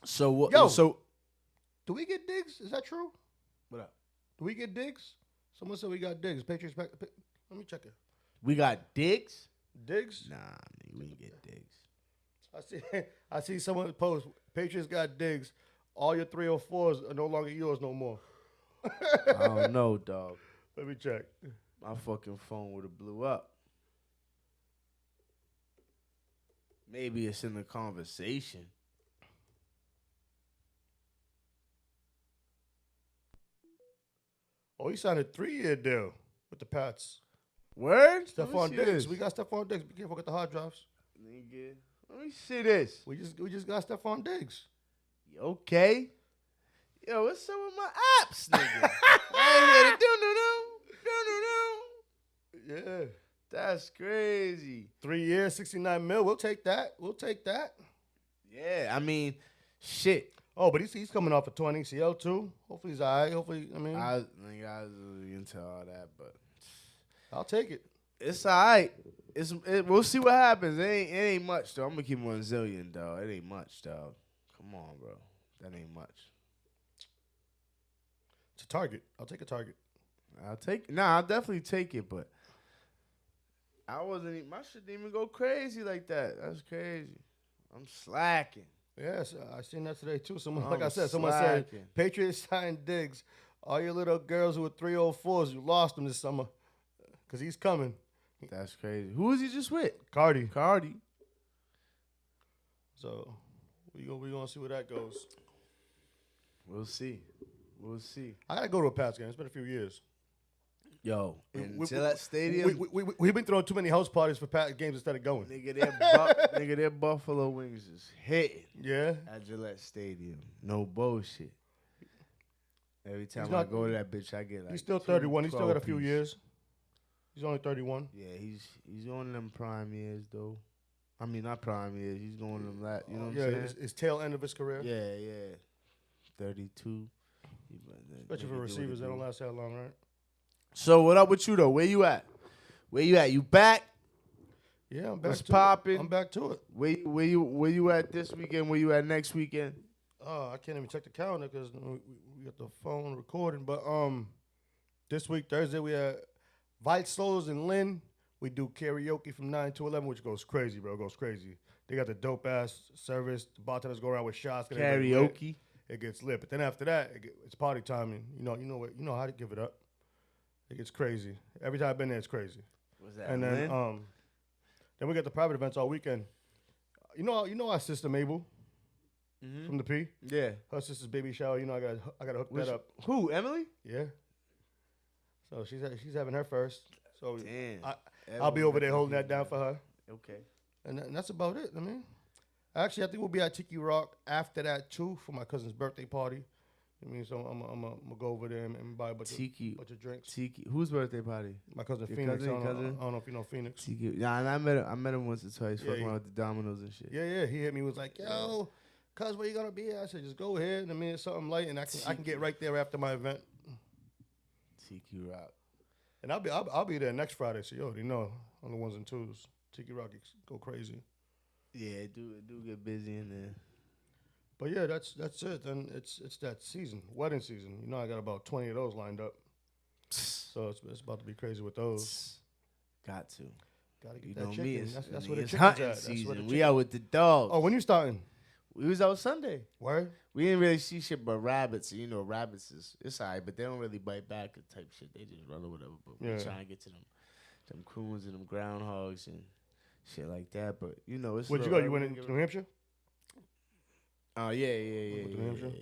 So what? Yo, so do we get digs? Is that true? What up? Do we get digs? Someone said we got digs. Patriots back. Let me check it. We got digs? Digs? Nah, nigga, we didn't get digs. I see someone post, Patriots got digs. All your 304s are no longer yours no more. I don't know, dog. Let me check. My fucking phone would have blew up. Maybe it's in the conversation. Oh, he signed a 3-year deal with the Pats. Word? Stephon Diggs. We got Stephon Diggs. Be careful with the hard drives. Nigga, let me see this. We just got Stephon Diggs. Okay. Yo, what's up with my apps, nigga? I ain't hear the Yeah. That's crazy. 3 years, $69 million. We'll take that. Yeah, I mean, shit. Oh, but he's coming off a torn ACL too. Hopefully he's all right. Hopefully, I was into all that, but I'll take it. It's all right. We'll see what happens. It ain't much, though. I'm going to keep it 1 zillion, dog. It ain't much, dog. Come on, bro. That ain't much. It's a target. I'll take a target. I'll definitely take it, but my shit didn't even go crazy like that. That's crazy. I'm slacking. Yes, I seen that today, too. Someone said, Patriots signed Diggs. All your little girls who were 304s, you lost them this summer. Because he's coming. That's crazy. Who was he just with? Cardi. So, we gonna see where that goes. We'll see. I got to go to a Pats game. It's been a few years. Yo, until that stadium. We've been throwing too many house parties for Pats games instead of going. Nigga, their Buffalo wings is hitting. Yeah. At Gillette Stadium. No bullshit. Every time I go to that bitch, I get like. He's still 31. He's still got a few years. He's only 31. Yeah, he's on them prime years though. I mean, not prime years. He's going to them that. You know what I'm saying? His tail end of his career. Yeah. 32. Especially for receivers, they don't last that long, right? So what up with you though? Where you at? You back? Yeah, I'm back. What's popping? I'm back to it. Where you at this weekend? Where you at next weekend? I can't even check the calendar because we got the phone recording. But this week Thursday we had Weitzel's and Lynn. We do karaoke from 9 to 11, which goes crazy, bro. It goes crazy. They got the dope ass service. The bartenders go around with shots. Karaoke. It gets lit. But then after that, it's party time. And you know how to give it up. It gets crazy. Every time I've been there, it's crazy. What's that? And then we got the private events all weekend. You know our sister Mabel from the P. Yeah. Her sister's baby shower. You know I got to hook that up. Who? Emily? Yeah. So she's having her first. So damn. I'll be over there holding that down for her. Okay. And that's about it. I mean, actually, I think we'll be at Tiki Rock after that too for my cousin's birthday party. I mean, so I'm gonna go over there and buy a bunch of drinks. Tiki. Whose birthday party? My cousin Phoenix. Cousin? I don't know if you know Phoenix. Tiki. Yeah, and I met him once or twice. Fucking around with the dominoes and shit. Yeah. He hit me. Was like, yo, cuz where you gonna be at? I said, just go ahead. I mean, it's something light, and I can get right there after my event. Tiki Rock. And I'll be there next Friday. So you already know on the 1s and 2s. Tiki Rock go crazy. Yeah, it do get busy in there. But yeah, that's it. And it's that season, wedding season. You know, I got about 20 of those lined up. So it's about to be crazy with those. Got to get that chicken. That's where the it's chicken's hunting at. season. We out with the dogs. Oh, when you starting? We was out Sunday. Word? We didn't really see shit but rabbits. You know, rabbits it's all right, but they don't really bite back or type shit. They just run or whatever. But we're trying to get to them coons and them groundhogs and shit like that. But, you know, it's... Where'd you go? You went to New Hampshire? Oh, yeah. New Hampshire?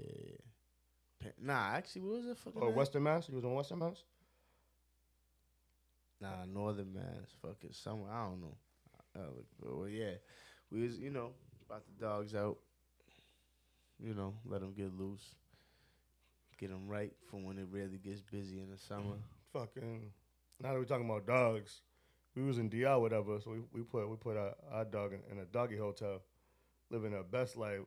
Nah, actually, what was it fucking... Oh, Western Mass? You was in Western Mass? Nah, Northern Mass. Fucking somewhere. I don't know. Well, yeah. We was, you know, brought the dogs out. You know, let them get loose. Get them right for when it really gets busy in the summer. Fucking, now that we're talking about dogs, we was in DR, whatever, so we put our dog in a doggy hotel, living her best life.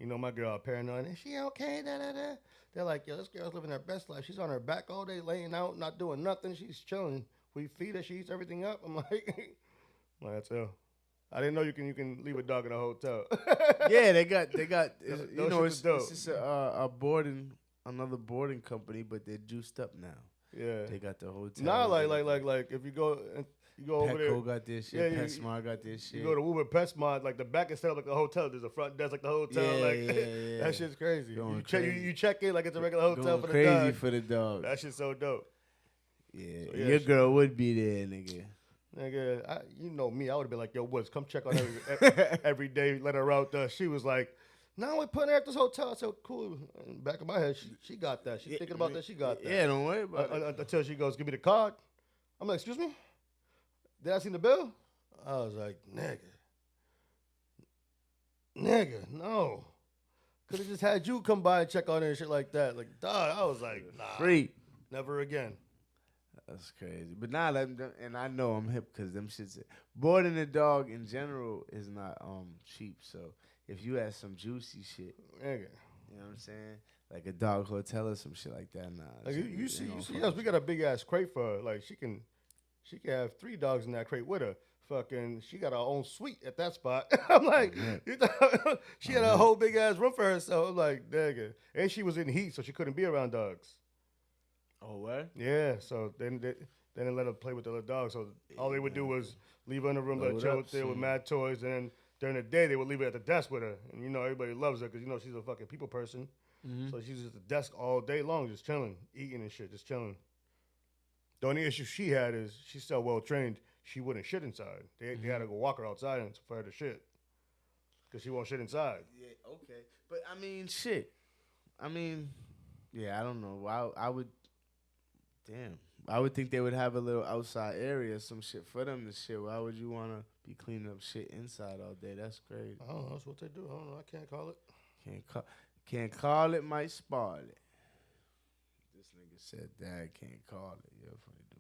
You know, my girl paranoid, is she okay? Da-da-da. They're like, yo, this girl's living her best life. She's on her back all day, laying out, not doing nothing. She's chilling. We feed her, she eats everything up. I'm like, that's hell. I didn't know you can leave a dog in a hotel. Yeah, they got. You know, it's just another boarding company, but they're juiced up now. Yeah, they got the hotel. Nah, like if you go over there. Petco got this shit. PetSmart got this shit. You go to Uber PetSmart, like the back is set up like a hotel. There's a front desk like the hotel. Yeah. That shit's crazy. You check in like it's a regular hotel going for the crazy dog. for the dog. That shit's so dope. Yeah, so your girl would be there, nigga. Nigga, you know me. I would have been like, yo, Woods, come check on every day. Let her out there. She was like, no, we're putting her at this hotel. I said, cool. In the back of my head, she got that. She's thinking about that. She got that. Yeah, don't worry about it. Until she goes, give me the card. I'm like, excuse me? Did I see the bill? I was like, nigga, no. Could have just had you come by and check on her and shit like that. Like, dog, I was like, nah. Free. Never again. That's crazy. But now, and I know I'm hip because them shits. Boarding a dog in general is not cheap. So if you had some juicy shit, nigga, you know what I'm saying? Like a dog hotel or some shit like that. Nah. Like you see us. We got a big ass crate for her. Like she can she can have 3 dogs in that crate with her. Fucking, she got her own suite at that spot. I'm like, she had a whole big ass room for herself. I'm like, dang it. And she was in heat, so she couldn't be around dogs. Oh, what? Yeah, so then they didn't let her play with the other dogs. So all they would do was leave her in the room, let her chill there with mad toys, and then during the day they would leave her at the desk with her. And everybody loves her because she's a fucking people person. Mm-hmm. So she's at the desk all day long, just chilling, eating and shit, just chilling. The only issue she had is she's so well trained. She wouldn't shit inside. They had to go walk her outside for her to shit. Because she won't shit inside. Yeah, okay. But, I mean, shit. I mean, yeah, I don't know. I would think they would have a little outside area, some shit for them to shit. Why would you want to be cleaning up shit inside all day? That's crazy. I don't know. That's what they do. I don't know. I can't call it. Can't call it, might spoil it. This nigga said Dad can't call it. Yeah, funny dude.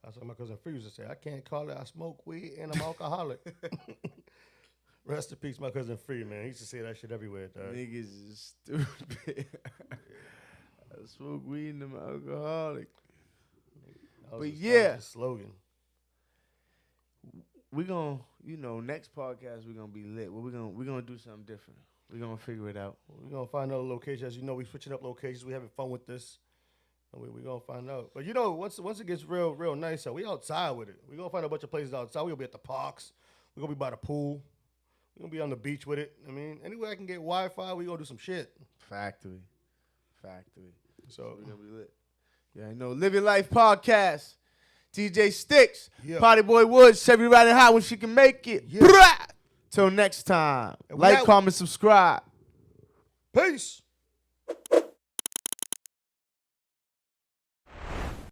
That's what my cousin Free used to say. I can't call it. I smoke weed and I'm alcoholic. Rest in peace, my cousin Free, man. He used to say that shit everywhere, dog. Niggas is stupid. I smoke weed and I'm alcoholic. But yeah, slogan. We gonna, next podcast we gonna be lit. Well, we gonna do something different. We gonna figure it out. We gonna find another location. As you know, we switching up locations. We having fun with this. We gonna find out. But once it gets real nice, we outside with it. We gonna find a bunch of places outside. We gonna be at the parks. We gonna be by the pool. We gonna be on the beach with it. I mean, anywhere I can get Wi-Fi, we gonna do some shit. Factory. So we gonna be lit. Yeah, I know. Live Your Life podcast. DJ Sticks, Potty Boy Woods, Chevy riding high when she can make it. Yeah. Till next time. Like, comment, subscribe. Peace.